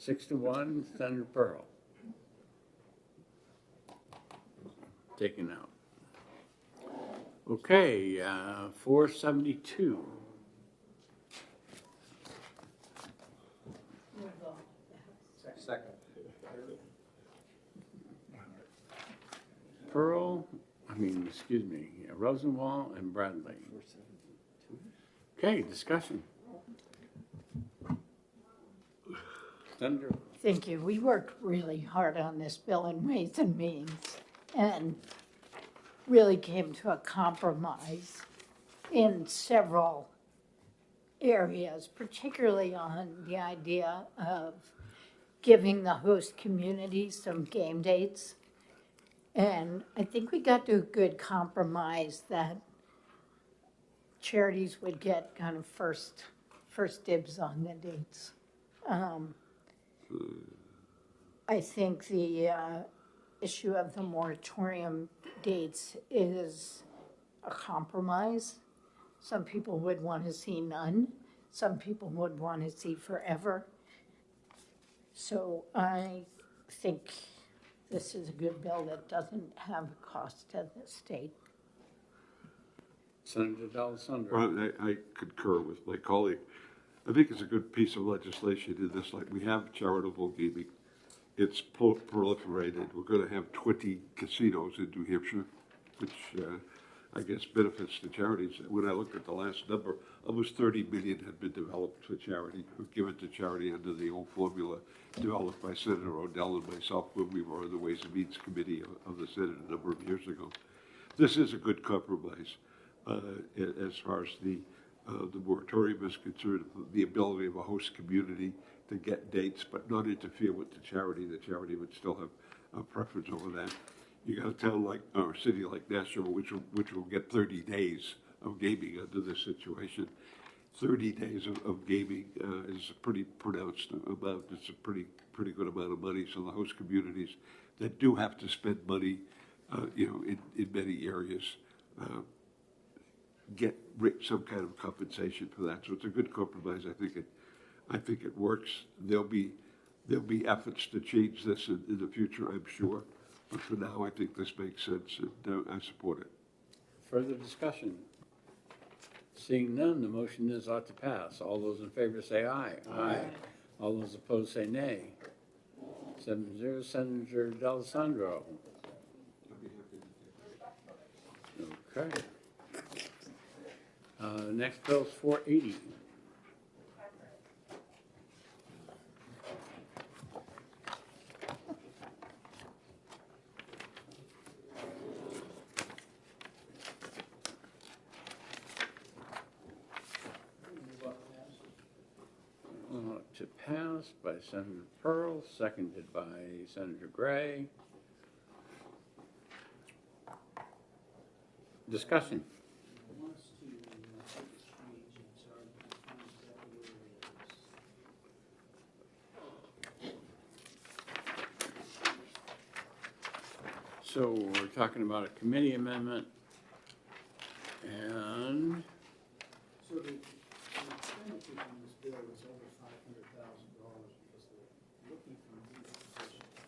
6-1, Senator Pearl. Taken out. Okay, 472. Second. Pearl, excuse me, Rosenwald and Bradley. Okay, discussion. Senator, Thank you. We worked really hard on this bill in Ways and Means and really came to a compromise in several areas, particularly on the idea of giving the host community some game dates. And I think we got to a good compromise that charities would get kind of first dibs on the dates. I think the issue of the moratorium dates is a compromise. Some people would want to see none. Some people would want to see forever. So I think this is a good bill that doesn't have a cost to the state. Senator D'Alessandro. Well, I concur with my colleague. I think it's a good piece of legislation in this, like we have charitable gaming. It's proliferated. We're going to have 20 casinos in New Hampshire, which I guess benefits the charities. When I looked at the last number, almost 30 million had been developed for charity, or given to charity under the old formula developed by Senator O'Dell and myself when we were on the Ways and Means Committee of the Senate a number of years ago. This is a good compromise as far as the moratorium is concerned, the ability of a host community to get dates but not interfere with the charity. The charity would still have a preference over that. You got a town like, or a city like Nashville, which will get 30 days of gaming under this situation. 30 days of gaming is a pretty pronounced amount. It's a pretty good amount of money. So the host communities that do have to spend money, in many areas, get some kind of compensation for that. So it's a good compromise. I think it works. There'll be efforts to change this in the future, I'm sure. But for now, I think this makes sense, and I support it. Further discussion? Seeing none, the motion is ought to pass. All those in favor say aye. Aye. All those opposed say nay. 7-0, Senator D'Alessandro. Okay. Next bill is 480. To pass by Senator Pearl, seconded by Senator Gray. Discussion. So we're talking about a committee amendment and So the expenditures on this bill is over $500,000 because they're looking for new positions.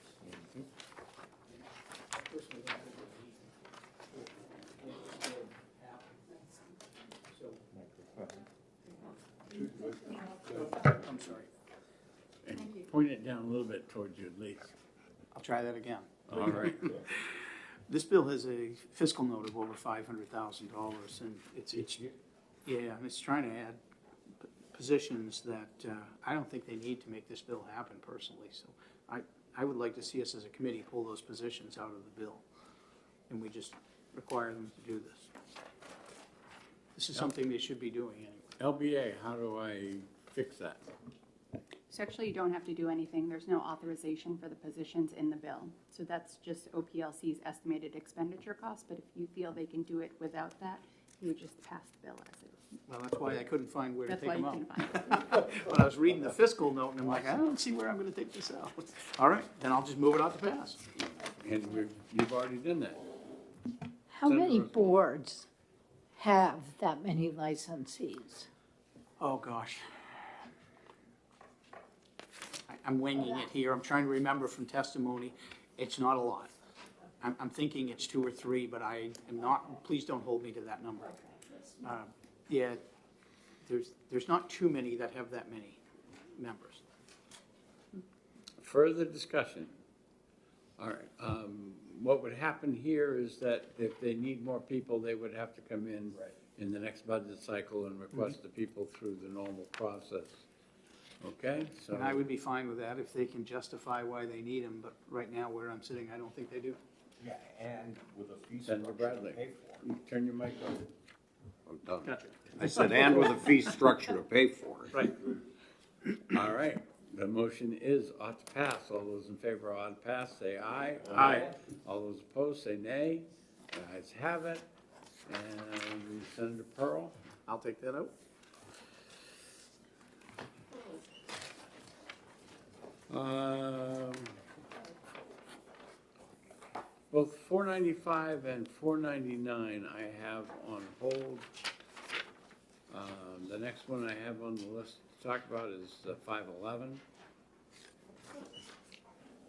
Personally, I think it So. I'm sorry. and point it down a little bit towards you at least. I'll try that again. All right. This bill has a fiscal note of over $500,000, and it's yeah, and it's trying to add positions that I don't think they need to make this bill happen personally. So I would like to see us as a committee pull those positions out of the bill, and we just require them to do this. This is something they should be doing anyway. LBA, how do I fix that? Actually, you don't have to do anything. There's no authorization for the positions in the bill. So that's just OPLC's estimated expenditure cost, but if you feel they can do it without that, you would just pass the bill as is. Well, that's why I couldn't find where to That's take why them you out. couldn't find it. When I was reading the fiscal note, and I'm like, I don't see where I'm gonna take this out. All right, then I'll just move it out to pass. And you've already done that. How many boards have that many licensees? Oh, gosh. I'm winging it here. I'm trying to remember from testimony. It's not a lot. I'm thinking it's 2 or 3, but I am not, please don't hold me to that number. Yeah, there's not too many that have that many members. Further discussion? All right, what would happen here is that if they need more people, they would have to come in the next budget cycle and request the people through the normal process. Okay, so. And I would be fine with that if they can justify why they need them, but right now where I'm sitting, I don't think they do. Yeah, and with a fee Senator Bradley, you turn your mic on. I'm done. Gotcha. I said, and with a fee structure to pay for it. Right. All right, the motion is ought to pass. All those in favor ought to pass, say aye. Aye. All those opposed, say nay. The ayes have it. And Senator Pearl? I'll take that out. Both 495 and 499 I have on hold. The next one I have on the list to talk about is 511.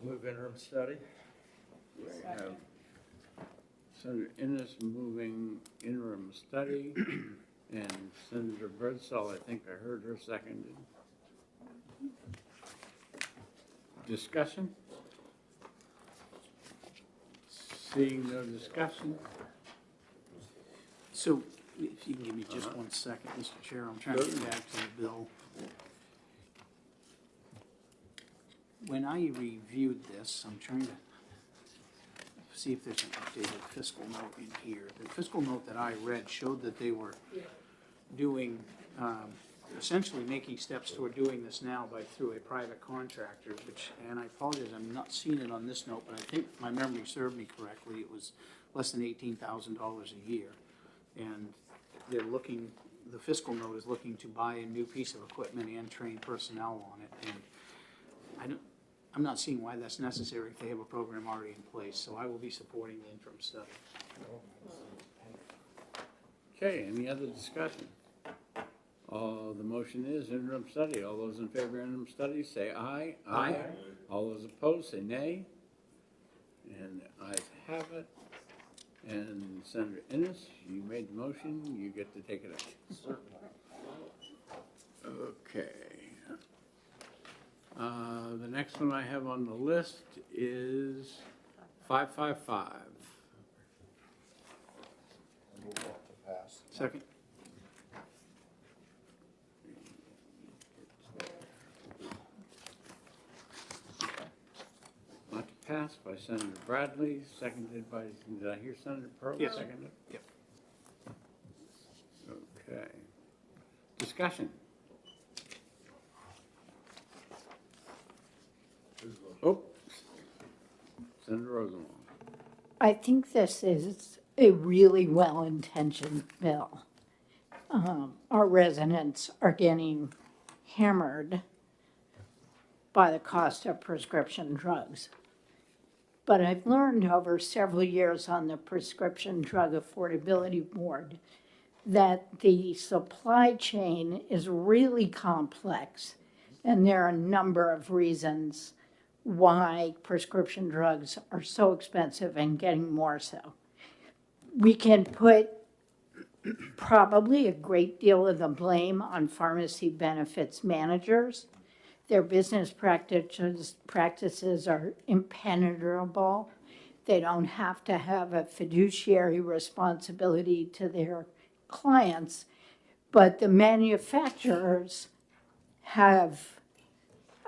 Move interim study. We have Senator Innes moving interim study, and Senator Birdsall, I think I heard her seconded. Discussion? Seeing no discussion? So if you can give me just 1 second, Mr. Chair, I'm trying to get back to the bill. When I reviewed this, I'm trying to see if there's an updated fiscal note in here. The fiscal note that I read showed that they were doing, essentially making steps toward doing this now through a private contractor, which, and I apologize, I'm not seeing it on this note, but I think my memory served me correctly. It was less than $18,000 a year. And they're looking, the fiscal note is looking to buy a new piece of equipment and train personnel on it. And I'm not seeing why that's necessary if they have a program already in place, so I will be supporting the interim study. Okay, any other discussion? The motion is interim study. All those in favor of interim study, say aye. Aye. All those opposed, say nay. And the ayes have it. And Senator Innes, you made the motion, you get to take it up. Okay. The next one I have on the list is 555. Second. Not to pass by Senator Bradley, seconded by, did I hear Senator Pearl? Yes. Seconded? Yep. Okay. Discussion. Oh, Senator Rosenwald. I think this is a really well-intentioned bill. Our residents are getting hammered by the cost of prescription drugs. But I've learned over several years on the Prescription Drug Affordability Board that the supply chain is really complex, and there are a number of reasons why prescription drugs are so expensive and getting more so. We can put probably a great deal of the blame on pharmacy benefits managers. Their business practices are impenetrable. They don't have to have a fiduciary responsibility to their clients, but the manufacturers have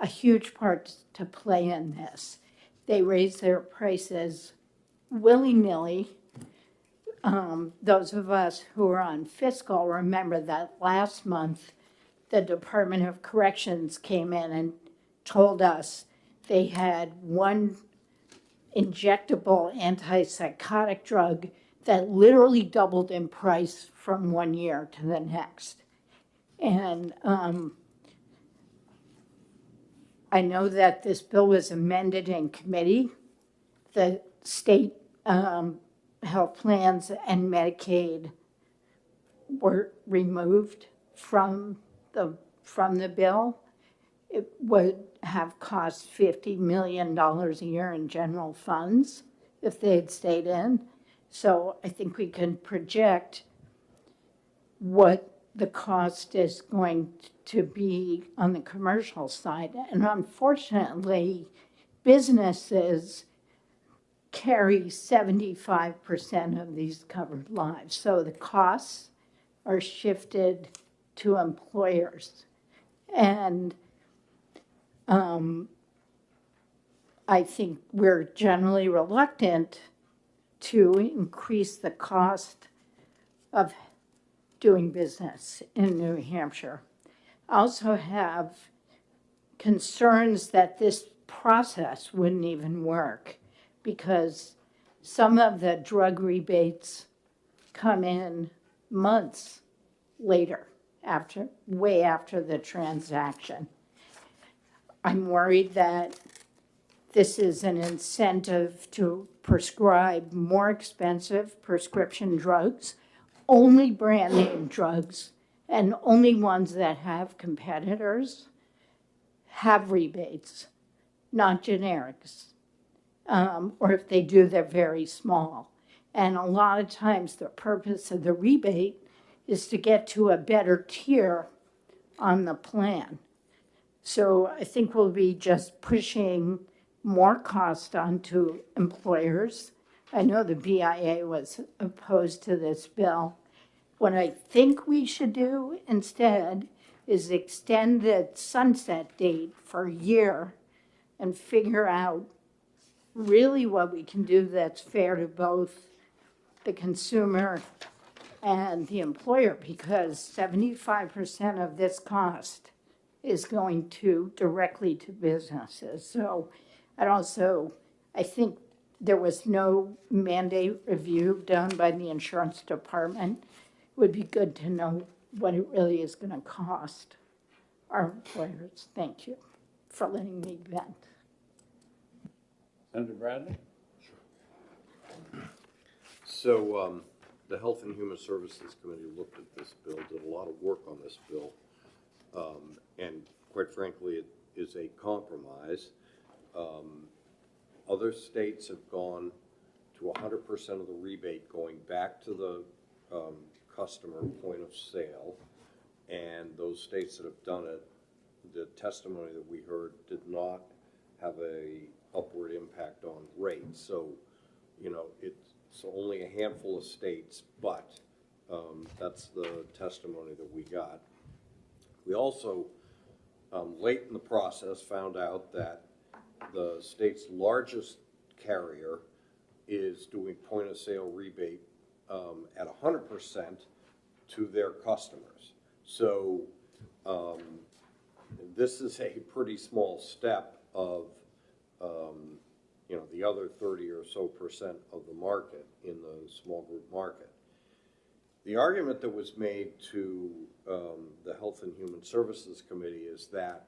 a huge part to play in this. They raise their prices willy-nilly. Those of us who are on fiscal remember that last month the Department of Corrections came in and told us they had one injectable antipsychotic drug that literally doubled in price from 1 year to the next. And I know that this bill was amended in committee. The state health plans and Medicaid were removed from the bill. It would have cost $50 million a year in general funds if they had stayed in. So I think we can project what the cost is going to be on the commercial side. And unfortunately, businesses carry 75% of these covered lives. So the costs are shifted to employers. And I think we're generally reluctant to increase the cost of doing business in New Hampshire. I also have concerns that this process wouldn't even work because some of the drug rebates come in months later, way after the transaction. I'm worried that this is an incentive to prescribe more expensive prescription drugs, only brand name drugs, and only ones that have competitors have rebates, not generics. Or if they do, they're very small. And a lot of times the purpose of the rebate is to get to a better tier on the plan. So I think we'll be just pushing more cost onto employers. I know the BIA was opposed to this bill. What I think we should do instead is extend the sunset date for a year and figure out really what we can do that's fair to both the consumer and the employer, because 75% of this cost is going directly to businesses. So I think there was no mandate review done by the insurance department. It would be good to know what it really is going to cost our employers. Thank you for letting me vent. Senator Bradley? So the Health and Human Services Committee looked at this bill, did a lot of work on this bill, and quite frankly, it is a compromise. Other states have gone to 100% of the rebate going back to the customer point of sale, and those states that have done it, the testimony that we heard did not have a upward impact on rates. So, you know, it's only a handful of states, but that's the testimony that we got. We also, late in the process, found out that the state's largest carrier is doing point of sale rebate at 100% to their customers. So this is a pretty small step of you know, the other 30 or so % of the market in the small group market. The argument that was made to the Health and Human Services Committee is that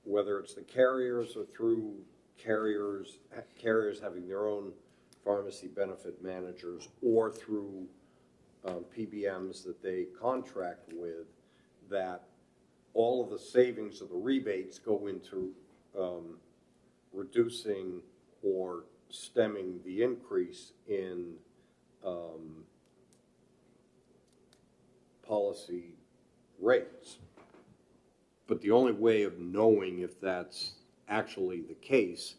whether it's the carriers or through carriers having their own pharmacy benefit managers or through PBMs that they contract with, that all of the savings of the rebates go into reducing or stemming the increase in policy rates. But the only way of knowing if that's actually the case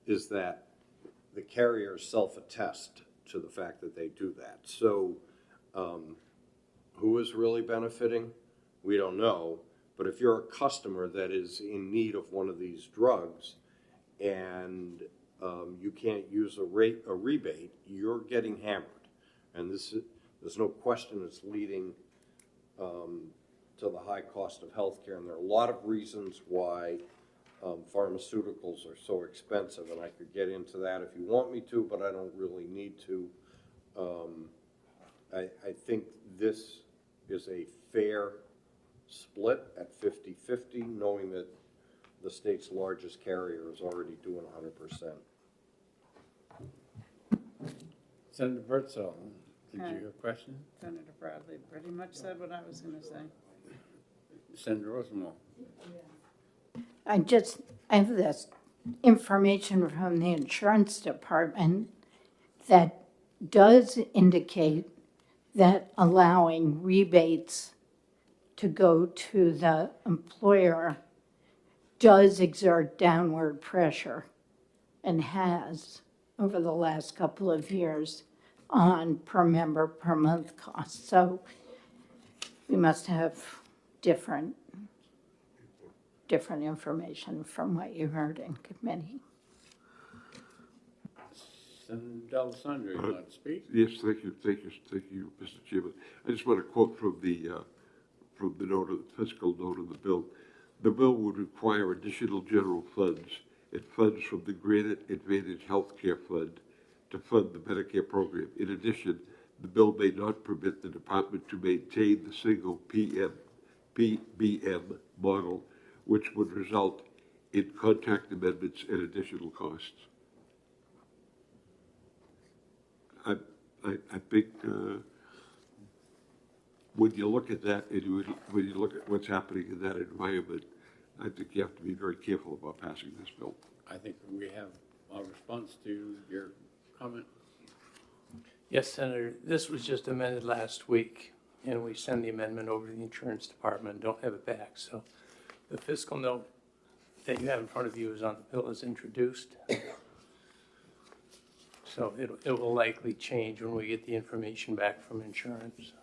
is that the carriers self-attest to the fact that they do that. So who is really benefiting? We don't know. But if you're a customer that is in need of one of these drugs and you can't use a rebate, you're getting hammered. And there's no question it's leading to the high cost of healthcare. And there are a lot of reasons why pharmaceuticals are so expensive, and I could get into that if you want me to, but I don't really need to. I think this is a fair split at 50-50, knowing that the state's largest carrier is already doing 100%. Senator Bertzel, did you have a question? Senator Bradley pretty much said what I was going to say. Senator Rosenwald. I have this information from the insurance department that does indicate that allowing rebates to go to the employer does exert downward pressure and has over the last couple of years on per member per month costs. So we must have different information from what you heard in committee. Senator D'Alessandro, you want to speak? Yes, thank you, Mr. Chairman. I just want to quote from the note of the fiscal note of the bill. The bill would require additional general funds and funds from the Granite Advantage Healthcare Fund to fund the Medicare program. In addition, the bill may not permit the department to maintain the single PBM model, which would result in contract amendments and additional costs. I think when you look at that and when you look at what's happening in that environment, I think you have to be very careful about passing this bill. I think we have a response to your comment. Yes, Senator, this was just amended last week, and we send the amendment over to the insurance department, don't have it back. So the fiscal note that you have in front of you is on the bill as introduced. So it will likely change when we get the information back from insurance.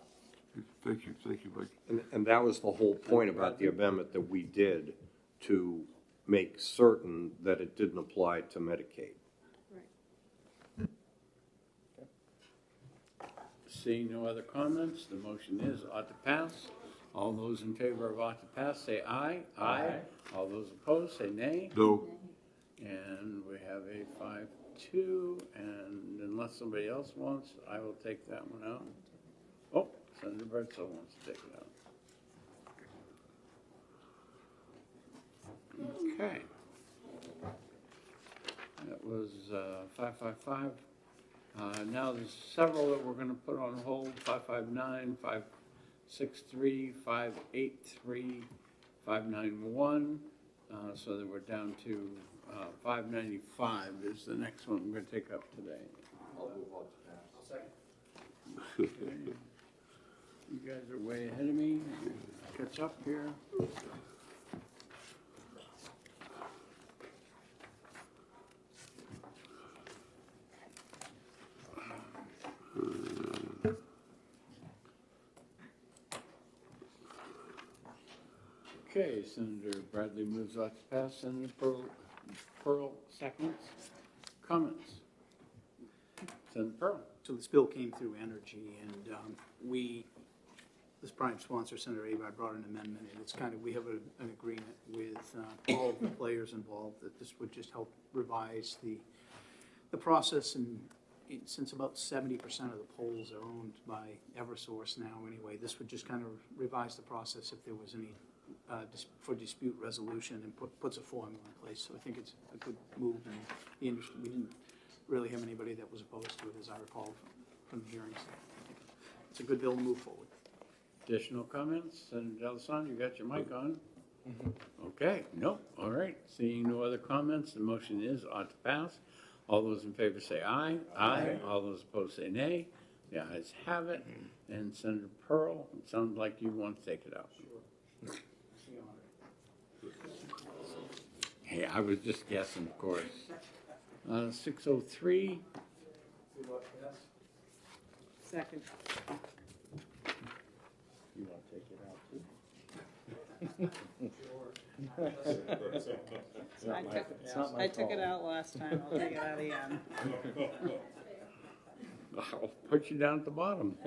Thank you, Mike. And that was the whole point about the amendment that we did to make certain that it didn't apply to Medicaid. Seeing no other comments, the motion is ought to pass. All those in favor of ought to pass, say aye. Aye. All those opposed, say nay. No. And we have a 5-2, and unless somebody else wants, I will take that one out. Oh, Senator Bertzel wants to take it out. Okay. That was 555. Now there's several that we're going to put on hold, 559, 563, 583, 591, so that we're down to 595 is the next one we're going to take up today. I'll move on to that. I'll second. Okay. You guys are way ahead of me. Catch up here. Okay, Senator Bradley moves ought to pass. Senator Pearl seconds. Comments? Senator Pearl. So this bill came through Energy, and this prime sponsor, Senator Abad, brought an amendment, and it's kind of, we have an agreement with all of the players involved that this would just help revise the process, and since about 70% of the polls are owned by Eversource now anyway, this would just kind of revise the process if there was any for dispute resolution, and puts a formula in place. So I think it's a good move, and the industry, we didn't really have anybody that was opposed to it, as I recall from the hearings. It's a good bill to move forward. Additional comments? Senator D'Alessandro, you got your mic on? Okay, no, all right. Seeing no other comments, the motion is ought to pass. All those in favor say aye. Aye. All those opposed say nay. The ayes have it. And Senator Pearl, it sounds like you want to take it out. Hey, I was just guessing, of course. 603. Second. You want to take it out too? I took it out last time, I'll take it out again. I'll put you down at the bottom.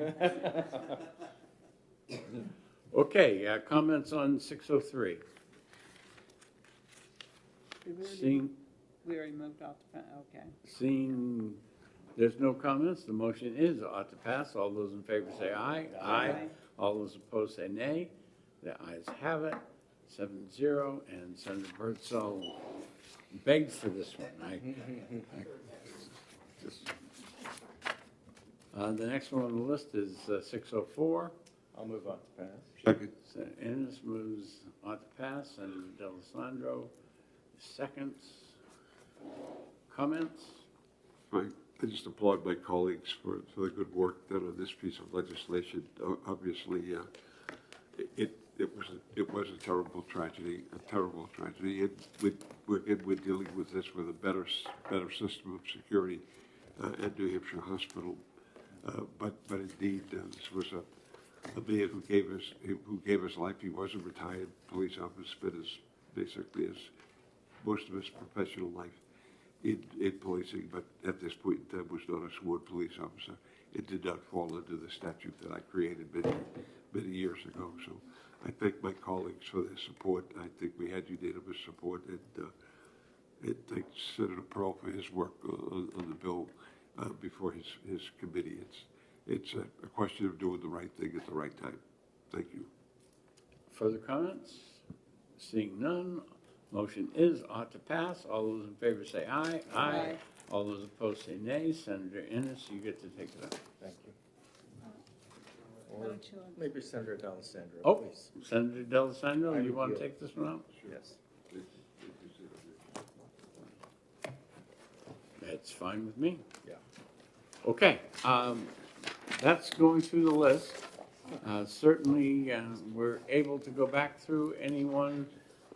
Okay, comments on 603? Seeing, We already moved off the, okay. seeing there's no comments, the motion is ought to pass. All those in favor say aye. Aye. All those opposed say nay. The ayes have it, 7-0, and Senator Birdsall begged for this one. The next one on the list is 604. I'll move on to pass. Second. Senator Ennis moves ought to pass, Senator D'Alessandro seconds. Comments? I just applaud my colleagues for the good work done on this piece of legislation. Obviously, it was a terrible tragedy, And we're dealing with this with a better system of security at New Hampshire Hospital. But indeed, this was a man who gave his life. He was a retired police officer, but basically as most of his professional life in policing, but at this point in time was not a sworn police officer. It did not fall under the statute that I created many years ago. So I thank my colleagues for their support. I think we had unanimous support, and thank Senator Pearl for his work on the bill before his committee. It's a question of doing the right thing at the right time. Thank you. Further comments? Seeing none, motion is ought to pass. All those in favor say aye. Aye. All those opposed say nay. Senator Ennis, you get to take it up. Thank you. Or maybe Senator D'Alessandro, Oh, please. Senator D'Alessandro, I you want to yield. take this one out? Yes. That's fine with me. Yeah. Okay, that's going through the list. Certainly, we're able to go back through anyone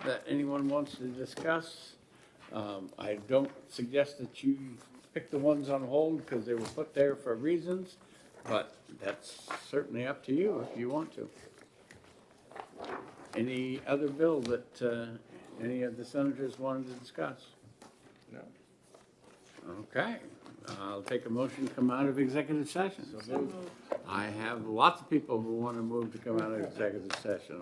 that anyone wants to discuss. I don't suggest that you pick the ones on hold because they were put there for reasons, but that's certainly up to you if you want to. Any other bill that any of the senators wanted to discuss? No. Okay, I'll take a motion to come out of executive session. So moved. I have lots of people who want to move to come out of executive session.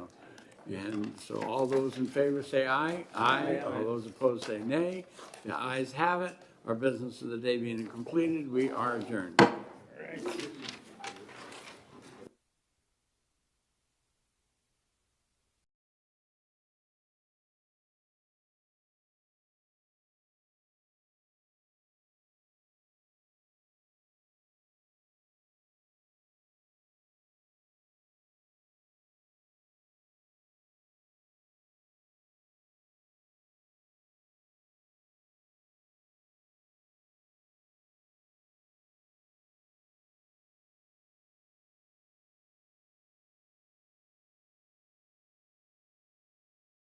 And so all those in favor say aye. Aye. All those opposed say nay. The ayes have it. Our business of the day being completed, we are adjourned. All right.